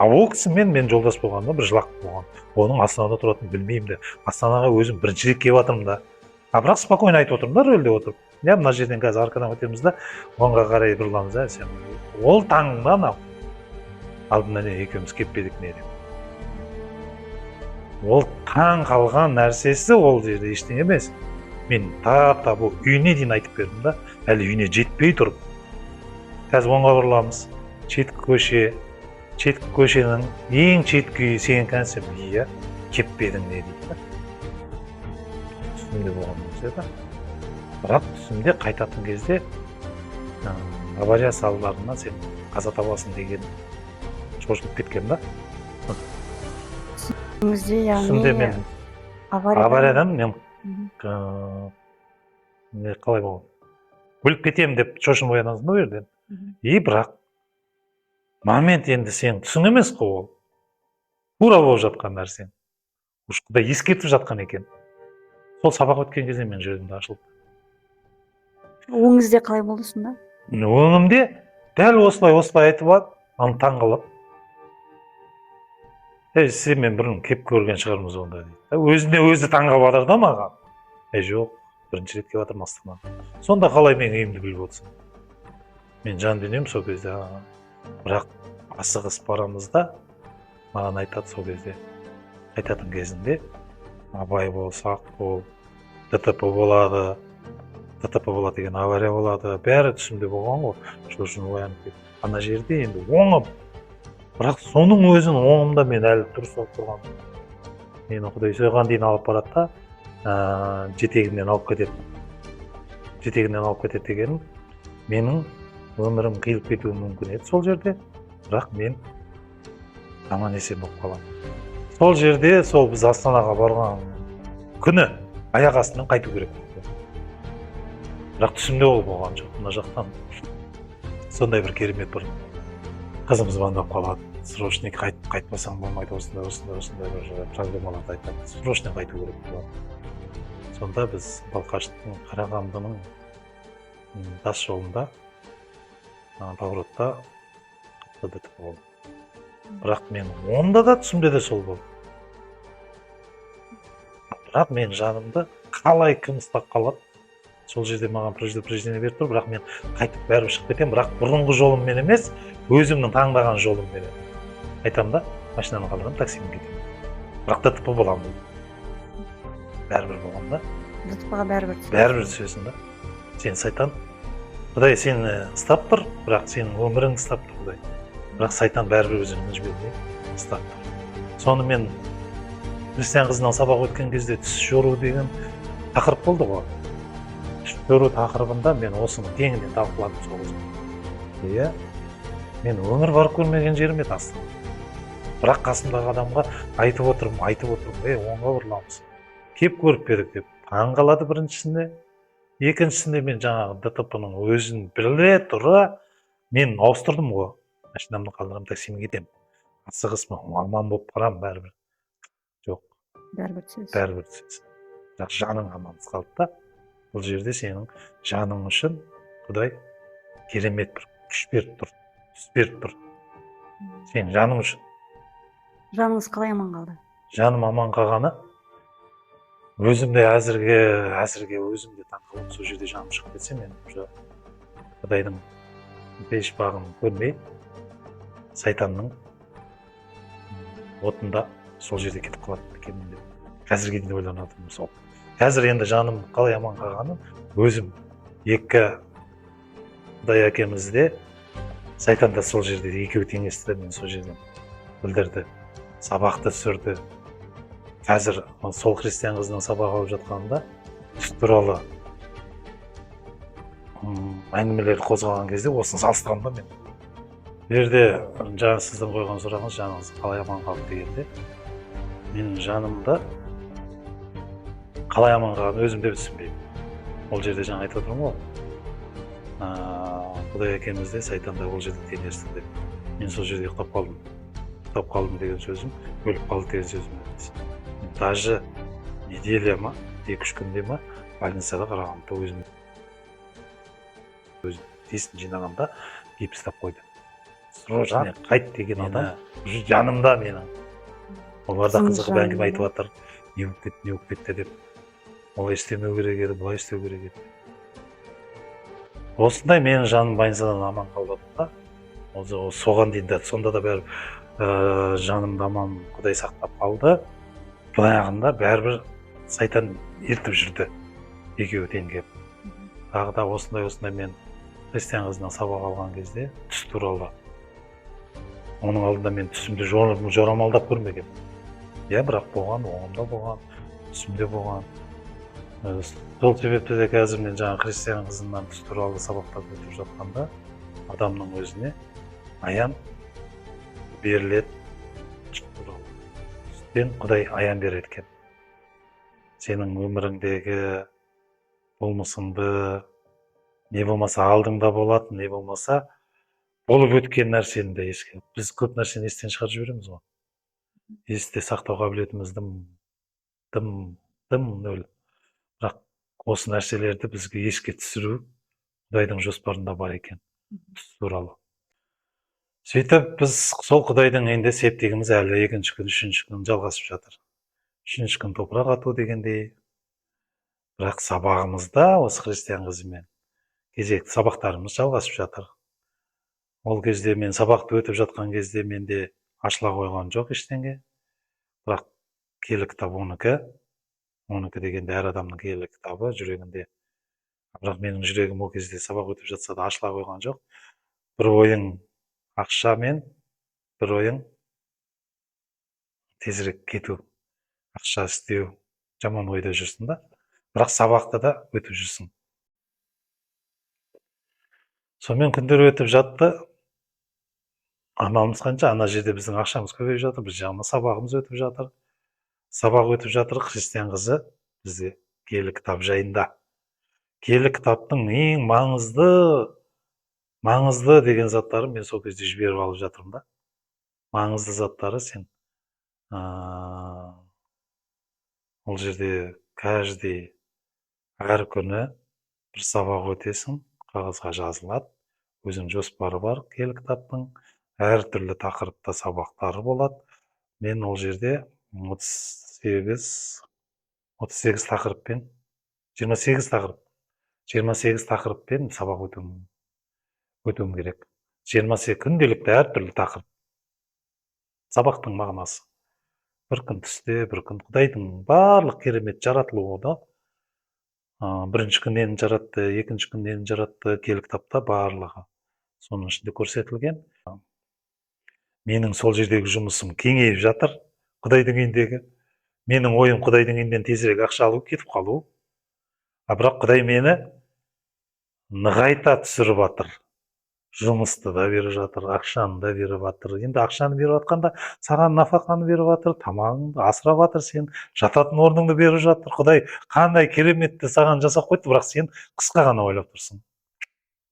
Ол кісімен мен жолдас болғанда бір жылақ болған. Оның Астанада тұратынын білмеймін де. Астанаға өзім бірінші рет келіп жатырмын да. Бірақ спокойно айтып отырмын да, рөлде отырып. Я мына жерден қазір арқадан өтеміз да, оңға қарай бұрыламыз айтсам. Ол таңда анау. Алдында не екеуміз кеппедік не деп. Ол таң қалған нәрсесі ол жерде ештеңе емес. Мен тап-тап ол үйіне дейін айтып бердім да, әлі үйіне жетпей тұрып. Қазір оңға бұрыламыз. Шеткі көшенің ең шеткі үйі сен кәнсем, иә, кеппедің не дейді да. Түсімде болған нәрсе да. Бірақ түсімде қайтатын кезде авария салдарынан сен қаза табасың деген шошынып кеткен да. Түсімде мен авариядан мен қалай болған? Өліп кетемін деп шошынып оянасың да жерден. Бірақ момент енді сен түсің емес қой ол. Тура болып жатқан нәрсең. Құдай ескертіп жатқан екен. Сол сабақ өткен кезде мен жүрегімде ашылды. Өңіңізде қалай болды сонда? Өңімде дәл осылай айтып алып, аны таң қалып. Сен мен бұрын кеп көрген шығармыз онда дейді. Өзіне өзі таңғалып жатыр да маған. Жоқ, бірінші рет келіп жатырмын Астанаға. Сонда қалай мен үйімді біліп отырсың? Мен жан дүнием сол кезде. Бірақ асығыс барамыз да, маған айтады сол кезде, айтатын кезінде, абай бол, сақ бол, ДТП болады деген авария болады, бәрі түсімде болған ғой. Шошын оянып кетіп, ана жерде енді оңып, бірақ соның өзін оңымда мен әлі дұрыс алып тұрғам. Мені Құдай соған дейін алып барады да, жетегімнен алып кетеді. Жетегімнен алып кетеді дегенім, менің өмірім қиылып кетуі мүмкін еді сол жерде, бірақ мен аман есен болып қаламын. Сол жерде, сол біз Астанаға барған күні аяқ астынан қайту керек болды. Бірақ түсімде ол болған жоқ. Мына жақтан сондай бір керемет бір қызым звондап қалады. Срочно қайтпасаң болмайды, осындай бір проблемаларды айтады. Срочно қайту керек болады. Сонда біз Балқаштың Қарағандының тас жолында, поворотта қатты ДТП болды. Бірақ мен онда да түсімде де сол болды. Бірақ мен жанымды қалай кім ұстап қалады, сол жерде маған предупреждение беріп тұр, бірақ мен қайтып бәрібір шығып кетемін, бірақ бұрынғы жолыммен емес, өзімнің таңдаған жолыммен. Айтамын да, машинаны қалдырамын, таксимен кетемін. Бірақ ДТП боламын. Бәрібір болған да. ДТП-ға бәрібір түсесің да. Сен сайтан, Құдай сені ұстап тұр, бірақ сенің өміріңді ұстап тұр Құдай. Бірақ сайтан бәрібір өзінің жібермей ұстап тұр. Соны мен христиан қызынан сабақ өткен кезде түс жору деген тақырып болды ғой. Түс жору тақырыбында мен осыны кеңінен талқыладым сол кезде. Иә, мен өмір барып көрмеген жерім еді Астана. Бірақ қасымдағы адамға айтып отырмын, оңға бұрыламыз. Кеп көріп бердік деп таңғалады біріншісінде. Екіншісінде мен жаңағы ДТП-ның өзін біле тұра, мен ауыстырдым ғой. Машинамды қалдырамын, таксимен кетемін. Асығыспын, аман болып барамын бәрібір. Жоқ. Бәрібір түсесің. Бірақ жаның амансыз қалды да. Бұл жерде сенің жаның үшін Құдай керемет бір күш беріп тұр, түс беріп тұр. Сен жаның үшін. Жаныңыз қалай аман қалды? Жаным аман қалғаны, өзімде әзірге өзімде таңқаламын. Сол жерде жаным шығып кетсе, мен уже Құдайдың беш бағын көрмей, сайтанның отында сол жерде кетіп қалады екенмін деп. Қазірге дейін ойланып отырмын сол. Қазір енді жаным қалай аман қалғаны, өзім екі Құдай әкемізде, сайтан да сол жерде екеуі теңесті, мен сол жерден білдірді, сабақты түсірді. Қазір сол христиан қызының сабақ алып жатқанында түс туралы әңгімелерді қозғаған кезде осыны салыстырамын да мен. Бұл жерде жаңа сіздің қойған сұрағыңыз, жаныңыз қалай аман қалды дегенде, менің жанымда қалай аман қалғанын өзім де түсінбеймін. Ол жерде жаңа айтып отырмын ғой, Құдай әкемізде, сайтан да ол жерде теңесті деп. Мен сол жерде ұйықтап қалдым деген сөзім, өліп қалды деген сөзім емес. Даже неделя ма, 2-3 күнде ма, больницада қарағанда өзім тестін жинағанда гипс тап қойды. Срочно қайт деген адам жанымда менің. Олар да қызығып әңгіме айтып жатыр, не болып кетті деп. Олай істемеу керек еді, былай істеу керек еді. Осындай менің жаным больницадан аман қалды да. Соған дейін де, сонда да бәрі жанымда аман Құдай сақтап қалды. Баяғында бәрібір сайтан ертіп жүрді, екеуі теңгеп. Тағы да осындай мен христиан қызынан сабақ алған кезде түс туралы. Оның алдында мен түсімде жорамалдап көрмегем. Иә, бірақ болған, оңымда болған, түсімде болған. Сол себепті де қазір мен жаңа христиан қызынан түс туралы сабақтарды өтіп жатқанда, адамның өзіне аян беріледі. Түстен Құдай аян береді екен. Сенің өміріңдегі болмысыңды, не болмаса алдыңда болатын, не болмаса болып өткен нәрсені де еске. Біз көп нәрсені естен шығарып жібереміз ғой. Есте сақтау қабілетіміз дым нөл. Бірақ осы нәрселерді бізге еске түсіру Құдайдың жоспарында бар екен. Түс туралы. Сөйтіп біз сол Құдайдың үйінде септігіміз әлі екінші күн, үшінші күн жалғасып жатыр. Үшінші күн топырақ ату дегендей. Бірақ сабағымызда осы христиан қызымен кезекті сабақтарымыз жалғасып жатыр. Ол кезде мен сабақты өтіп жатқан кезде менде ашыла қойған жоқ ештеңе. Бірақ киелі кітап оныкі дегенде әр адамның киелі кітабы жүрегінде. Бірақ менің жүрегім ол кезде сабақ өтіп жатса да ашыла қойған жоқ. Бір ойың ақшамен, бір ойың тезірек кету, ақша істеу, жаман ойда жүрсің да. Бірақ сабақты да өтіп жүрсің. Сонымен күндер өтіп жатты. Амалымыз қанша, ана жерде біздің ақшамыз көбейіп жатыр, біз жағына сабағымыз өтіп жатыр. Сабақ өтіп жатыр, христиан қызы бізде киелі кітап жайында. Киелі кітаптың ең маңызды деген заттарын мен сол кезде жіберіп алып жатырмын да. Маңызды заттары сен ол жерде әр күні бір сабақ өтесің, қағазға жазылады. Өзінің жоспары бар киелі кітаптың. Әртүрлі тақырыпта сабақтары болады. Мен ол жерде 28 тақырыппен сабақ өтуім керек. 28 күнделікті әртүрлі тақырып. Сабақтың мағынасы. Бір күн түсте, бір күн Құдайдың барлық керемет жаратылуы да. Бірінші күн нені жаратты, екінші күн нені жаратты, киелі кітапта барлығы соның ішінде көрсетілген. Менің сол жердегі жұмысым кеңейіп жатыр, Құдайдың үйіндегі. Менің ойым Құдайдың үйінден тезірек ақша алу, кетіп қалу. Бірақ Құдай мені нығайта түсіріп жатыр. Жұмысты да беріп жатыр, ақшаны да беріп жатыр. Енді ақшаны беріп жатқанда саған нафақаны беріп жатыр, тамағыңды асырап жатыр, сен жататын орныңды беріп жатыр. Құдай қандай кереметті саған жасап қойды, бірақ сен қысқа ғана ойлап тұрсың.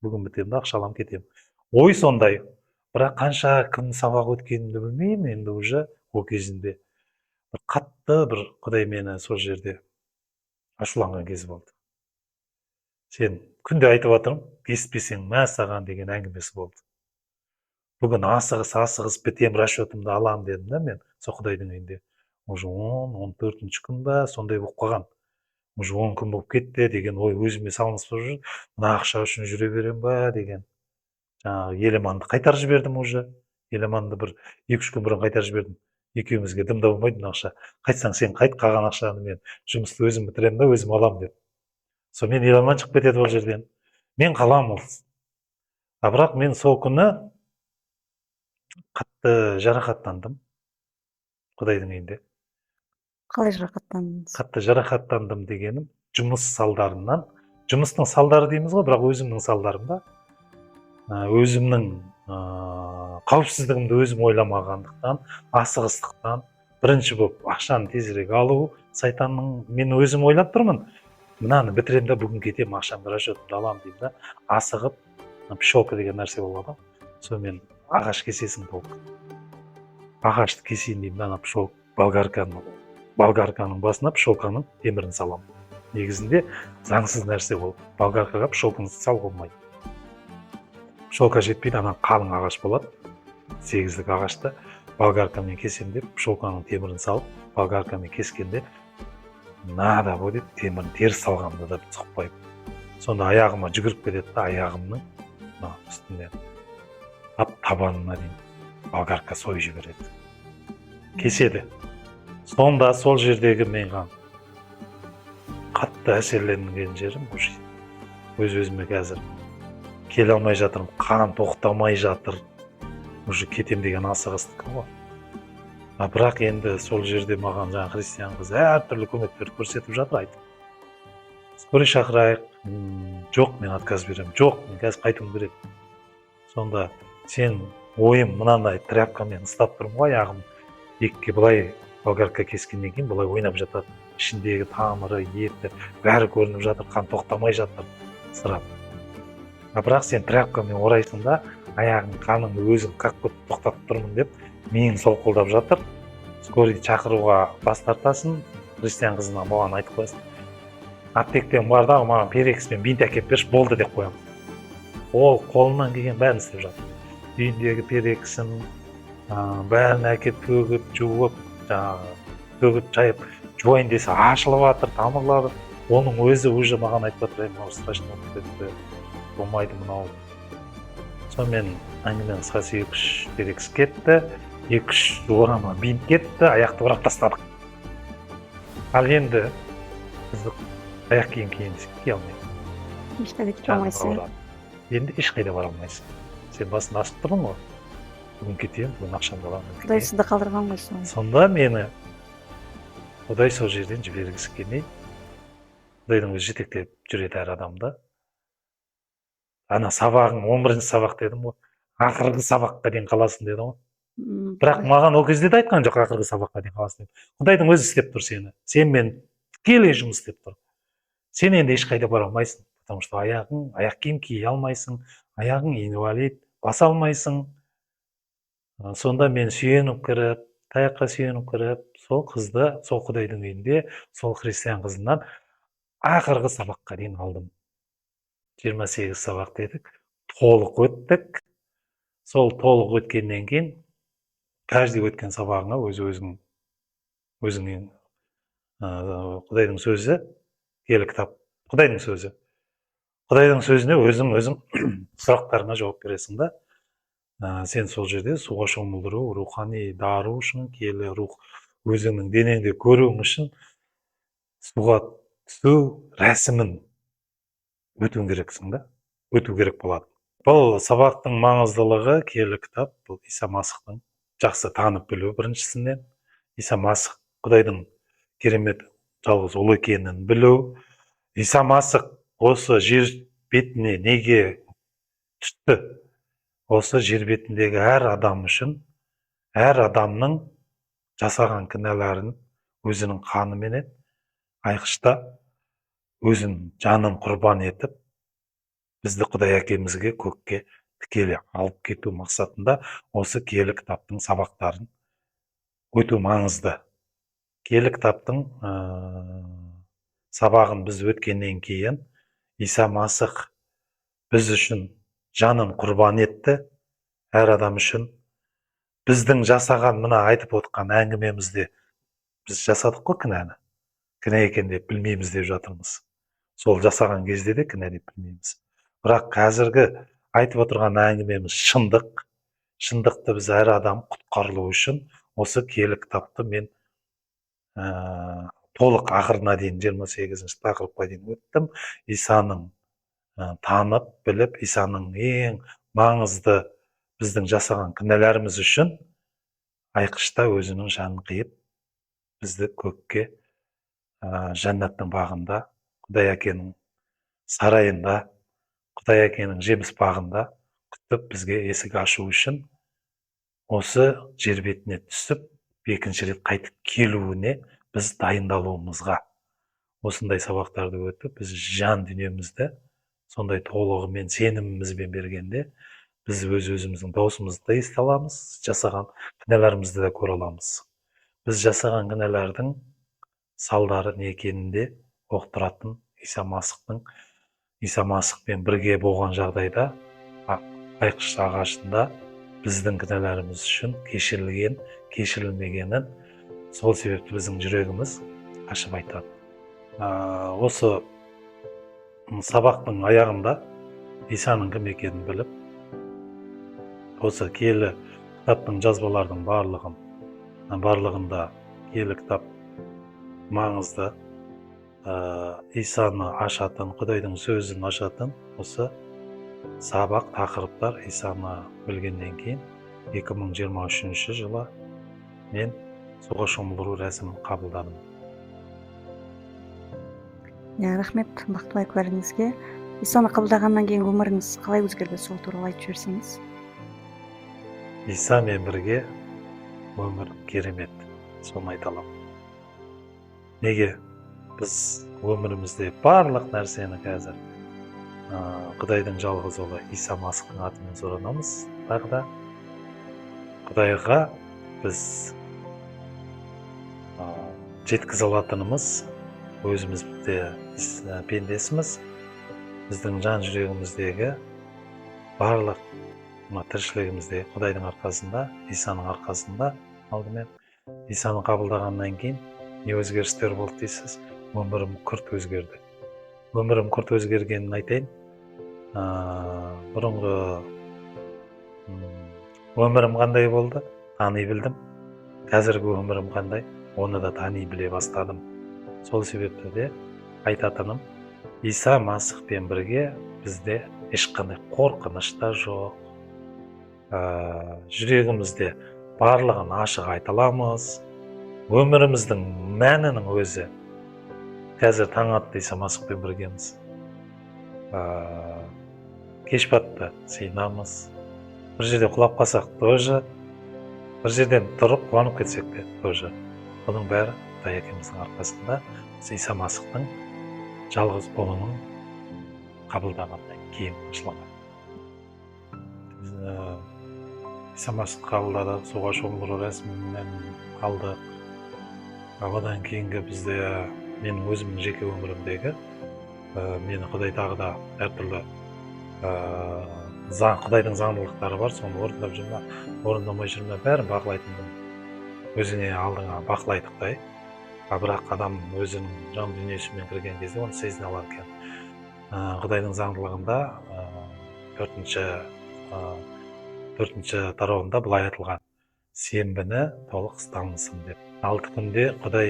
Бүгін бітемін де ақша аламын, кетемін. Ой сондай. Бірақ қанша күн сабақ өткенімді білмеймін, енді уже ол кезінде. Бір қатты бір Құдай мені сол жерде ашуланған кез болды. Сен күнде айтып жатырмын, естпесең мә саған деген әңгімесі болды. Бүгін асығыс бітем, расчетымды аламын дедім да мен сол Құдайдың үйінде. Уже 10-14 күн ба сондай болып қалған. Уже 10 күн болып кетті деген ой өзіме салынып жүр. Мына ақша үшін жүре берем ба деген. Жаңағы Елеманды қайтарып жібердім уже. Елеманды бір 2-3 күн бұрын қайтарып жібердім. Екеумізге дымда болмайды мына ақша. Қайтсаң сен қайт, қалған ақшаны мен жұмысты өзім бітіремін да өзім аламын деп. Сонымен Еламан шығып кетеді ол жерден. Мен қаламын. Бірақ мен сол күні қатты жарақаттандым Құдайдың үйінде. Қалай жарақаттандыңыз? Қатты жарақаттандым дегенім жұмыс салдарынан. Жұмыстың салдары дейміз ғой, бірақ өзімнің салдарым да. Өзімнің қауіпсіздігімді өзім ойламағандықтан, асығыстықтан, бірінші болып ақшаны тезірек алу, сайтанның, мен өзім ойлап тұрмын. Мынаны бітірем де бүгін кетем, ақшамды расчетымды аламын деймін да. Асығып, пшелка деген нәрсе болады. Сонымен ағаш кесесің толық. Ағашты кесейін деймін да, болгарканың басына пшелканың темірін саламын. Негізінде заңсыз нәрсе ол. Болгаркаға пшелканы салуға болмайды. Пшелка жетпейді, ана қалың ағаш болады. 8-лік ағашты болгаркамен кесем деп, пшелканың темірін салып, болгаркамен кескенде нада будет, темірін теріс салғанымда да сұқпайды. Сонда аяғыма жүгіріп кетеді да, аяғымның үстінде табанына дейін болгарка сойып жібереді. Кеседі. Сонда сол жердегі менған қатты әсерленген жерім өз-өзіме қазір келе алмай жатырмын, қан тоқтамай жатыр. Уже кетем деген асығыстық ғой. Бірақ енді сол жерде маған жаңа христиан қыз әртүрлі көмектер көрсетіп жатыр, айтып. Скорый шақырайық. Жоқ, мен отказ беремін. Жоқ, мен қазір қайтуым керек. Сонда сен ойым мынандай тряпкамен ұстап тұрмын ғой, аяғым екіге былай болгарка кескеннен кейін былай ойнап жатады. Ішіндегі тамыры, еті, бәрі көрініп жатыр, қан тоқтамай жатыр, сырап. Бірақ сен тряпкамен орайсың да, аяғың қаныңды өзің қақпыт тоқтатып тұрмын деп, миың солқылдап жатыр. Скорый шақыруға бас тартасың, христиан қызына маған айтып қоясың. Аптектен бардағы маған перекс пен бинт әкеп берші, болды деп қоямын. Ол қолынан келген бәрін істеп жатыр. үйіндегі перекісін бәрін әкеп төгіп жуып, жаңағы төгіп жайып жуайын десе ашылып жатыр, тамырлары. Оның өзі уже маған айтып жатыр, мынау страшно болып кетті, болмайды мынау. Сонымен әңгіменің қысқасы 2-3 перекіс кетті, 2-3 орама бинт кетті, аяқты орап тастадық. Ал енді біз аяқ киім кие алмаймыз. Ешқайда кете алмайсың. Енді ешқайда бара алмайсың. Сен басын ашып тұрдың ғой. Бүгін кетемін, бүгін ақшамды аламын. Құдай сізді қалдырған ғой соны. Сонда мені Құдай сол жерден жібергісі келмей, Құдайдың өзі жетектеп жүреді әр адамды. Ана сабағың 11-ші сабақ дедім ғой, ақырғы сабаққа дейін қаласың деді ғой. Бірақ маған ол кезде де айтқан жоқ, ақырғы сабаққа дейін қаласың деп. Құдайдың өзі істеп тұр сені. Сенімен тікелей жұмыс істеп тұр. Сен енді ешқайда бара алмайсың, потому что аяқ киім кие алмайсың, аяғың инвалид, баса алмайсың. Сонда мен сүйеніп кіріп, таяққа сүйеніп кіріп, сол қызды, сол Құдайдың үйінде, сол христиан қызынан ақырғы сабаққа дейін алдым. 28 сабақ дедік, толық өттік. Сол толық өткеннен кейін, каждый өткен сабағыңа өзіңнен Құдайдың сөзі, киелі кітап, Құдайдың сөзі. Құдайдың сөзіне өзің сұрақтарына жауап бересің да. Сен сол жерде суға шомылдыру, рухани дару үшін, киелі рух өзіңнің денеңде көруің үшін суға түсу рәсімін өтуің керексің да, өту керек болады. Бұл сабақтың маңыздылығы киелі кітап, бұл Иса Масихтың жақсы танып білу біріншісінен, Иса Масих Құдайдың керемет жалғыз ұлы екенін білу. Иса Масих осы жер бетіне неге түсті? Осы жер бетіндегі әр адам үшін, әр адамның жасаған кінәларын өзінің қанымен айқыштап, өзінің жанын құрбан етіп, бізді Құдай әкемізге көкке тікелей алып кету мақсатында осы киелі кітаптың сабақтарын өту маңызды. Киелі кітаптың сабағын біз өткеннен кейін Иса Масих біз үшін жанын құрбан етті, әр адам үшін. Біздің жасаған, мына айтып отқан әңгімемізде біз жасадық қой кінәні. Кінә екен деп білмейміз деп жатырмыз. Сол жасаған кезде де кінә деп білмейміз. Бірақ қазіргі айтып отырған әңгімеміз шындық. Шындықты біз әр адам құтқарылу үшін осы киелі кітапты мен толық ақырына дейін 28-ші тақырыпқа дейін өттім. Исаның танып, біліп, Исаның ең маңызды біздің жасаған кінәләріміз үшін айқышта өзінің жанын қиып, бізді көкке, жәннаттың бағында, Құдай әкенің сарайында, Құдай әкенің жеміс бағында күтіп бізге есік ашу үшін осы жер бетіне түсіп, екінші рет қайтып келуіне біз дайындалуымызға, осындай сабақтарды өтіп, біз жан дүниемізді сондай толығымен сенімімізбен бергенде, біз өзіміздің даусымызды да ести аламыз, жасаған кінәларымызды да көре аламыз. Біз жасаған кінәлардың салдары не екенінде ұқтыратын Иса Масихпен бірге болған жағдайда айқыш ағашында біздің кінәларымыз үшін кешірілген, кешірілмегенін сол себепті біздің жүрегіміз ашып айтады. Осы сабақтың аяғында Исаның кім екенін біліп, осы киелі кітаптың жазбалардың барлығында киелі кітап маңызды, Исаны ашатын, Құдайдың сөзін ашатын осы сабақ тақырыптар Исаны білгеннен кейін 2023 жылы мен суға шомылдыру рәсімін қабылдадым. Рахмет Бақтыбай куәлігіңізге. Исаны қабылдағаннан кейін өміріңіз қалай өзгерді, сол туралы айтып жіберсеңіз? Исамен бірге өмір керемет, соны айта аламын. Неге? Біз өмірімізде барлық нәрсені қазір Құдайдың жалғыз ұлы Иса Масихтың атымен сұранамыз. Тағы да Құдайға біз жеткізе алатынымыз, өзіміз де пендесіміз, біздің жан жүрегіміздегі барлық мына тіршілігімізде Құдайдың арқасында, Исаның арқасында алдымен Исаны қабылдағаннан кейін не өзгерістер болды дейсіз? Өмірім күрт өзгерді. Өмірім күрт өзгергенін айтайын. Бұрынғы өмірім қандай болды? Тани білдім. Қазіргі өмірім қандай? Оны да тани біле бастадым. Сол себепті де айтатыным, Иса Масихпен бірге бізде ешқандай қорқыныш та жоқ. Жүрегімізде барлығын ашық айта аламыз. Өміріміздің мәнінің өзі қазір таң атты Иса Масихпен біргеміз. Кеш батты сыйынамыз. Бір жерде құлап қалсақ тоже, бір жерден тұрып қуанып кетсек те тоже. Бұның бәрі Құдай әкеміздің арқасында Иса Масихтың жалғыз ұлының қабылдағаннан кейін ашылған. Иса Масихты қабылдадық, суға шомылу рәсімімен қалдық. Одан кейінгі бізде менің өзімнің жеке өмірімдегі мені Құдай тағы да әртүрлі Құдайдың заңдылықтары бар, соны орындап жүрме, орындамай жүрме, бәрін бақылайтын өзіне алдыңа бақылайтықтай. Бірақ адам өзінің жан дүниесімен кірген кезде оны сезіне алады екен. Құдайдың заңдылығында 4-ші тарауында былай айтылған: сенбіні толық ұстансын деп. 6 күнде Құдай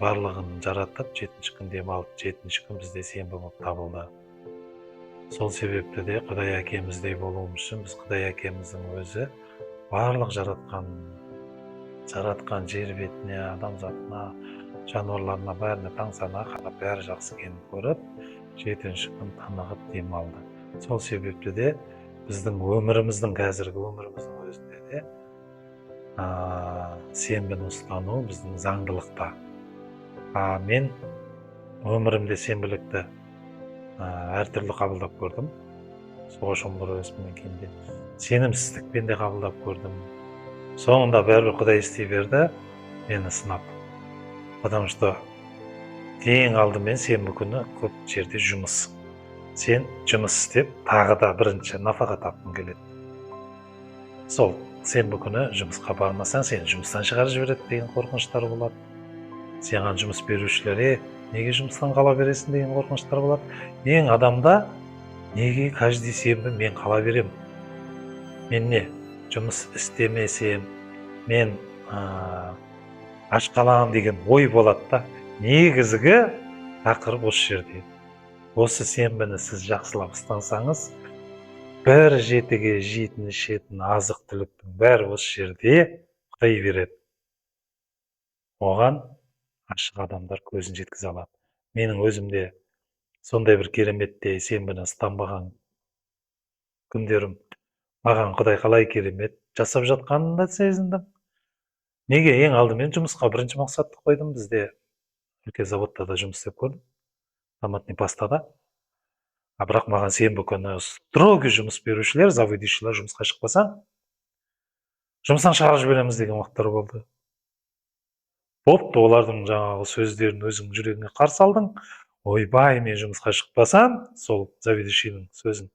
барлығын жаратып, 7-ші күнде демалып, 7-ші күн бізде сенбі болып табылды. Сол себепті де Құдай әкеміздей болуымыз үшін біз Құдай әкеміздің өзі барлық жаратқан жер бетіне, адамзатына, жануарларына, бәріне таң-сана қарап, бәрі жақсы екенін көріп, 7-ші күн тынығып демалды. Сол себепті де біздің өміріміздің, қазіргі өміріміздің өзінде де сенбіні ұстану біздің заңдылықта. Мен өмірімде сенбілікті әртүрлі қабылдап көрдім. Суға шомылу рәсімінен кейін де сенімсіздікпен де қабылдап көрдім. Соңында бәрібір Құдай істей берді, мені сынап. Потому что ең алдымен сенбі күні көп жерде жұмыс. Сен жұмыс істеп, тағы да бірінші нафаға тапқың келеді. Сол сенбі күні жұмысқа бармасаң, сен жұмыстан шығарып жібереді деген қорқыныштар болады. Саған жұмыс берушілер, неге жұмыстан қала бересің деген қорқыныштар болады. Ең адамда неге каждый сенбі мен қала берем? Мен не? Жұмыс істемесем, мен аш қалам деген ой болады да. Негізгі тақырып осы жерде. Осы сенбіні сіз жақсылап ұстансаңыз, бір жетіге жейтін ішетін азық түліктің бәрі осы жерде Құдай береді. Оған ашық адамдар көзін жеткізе алады. Менің өзімде сондай бір кереметте сенбіні ұстанбаған күндерім, маған Құдай қалай керемет жасап жатқанын да сезіндім. Неге? Ең алдымен жұмысқа бірінші мақсатты қойдым. Бізде үлкен заводта да жұмыс істеп көрдім, томатный пастада. Бірақ маған сенбі күні строгий жұмыс берушілер, заведующийлер жұмысқа шықпасаң, жұмыстан шығарып жібереміз деген уақыттар болды. Бопты, олардың жаңағы сөздерін өзің жүрегіңе қарсы алдың. Ойбай, мен жұмысқа шықпасам, сол заведующийдің сөзін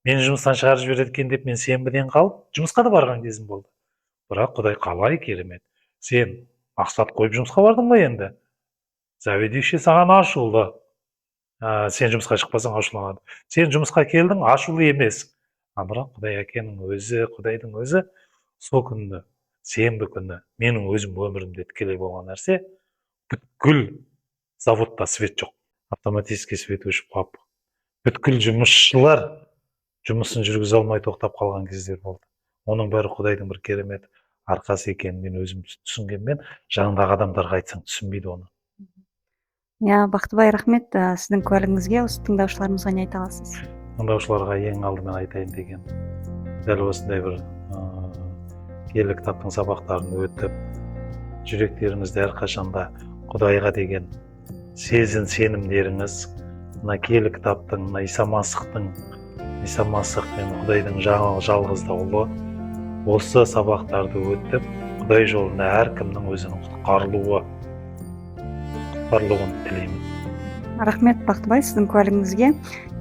мені жұмыстан шығарып жібереді екен деп, мен сенбіден қалып, жұмысқа да барған кезім болды. Бірақ Құдай қалай керемет. Сен мақсат қойып жұмысқа бардың ғой енді. Заведующий саған ашулы. Сен жұмысқа шықпасаң ашуланады. Сен жұмысқа келдің, ашулы емес. Бірақ Құдай әкенің өзі, Құдайдың өзі сол күнді, сенбі күні, менің өзім өмірімде тікелей болған нәрсе, бүткіл заводта свет жоқ. Автоматический свет өшіп қалып, бүткіл жұмысшылар жұмысын жүргізе алмай тоқтап қалған кездер болды. Оның бәрі Құдайдың бір керемет арқасы екенін мен өзім түсінгенмен, жанындағы адамдарға айтсаң түсінбейді оны. Бақтыбай, рахмет. Сіздің куәлігіңізге осы тыңдаушыларымызға не айта аласыз? Тыңдаушыларға ең алдымен айтайын деген, дәл осындай бір киелі кітаптың сабақтарын өтіп, жүректеріңізде әрқашанда Құдайға деген сенімдеріңіз, мына киелі кітаптың, Иса Масих пен Құдайдың жалғызда ұлы, осы сабақтарды өтіп, Құдай жолында әркімнің өзінің құтқарылуын тілеймін. Рахмет, Бақтыбай, сіздің куәлігіңізге.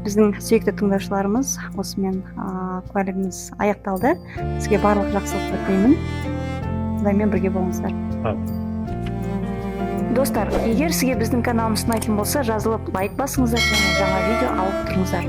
Біздің сүйікті тыңдаушыларымыз осымен куәлігіңіз аяқталды. Сізге барлық жақсылықты тілеймін. Құдаймен бірге болыңыздар. Достар, егер сізге біздің каналымыз ұнайтын болса, жазылып лайк басыңыздар және жаңа видео алып тұрыңыздар.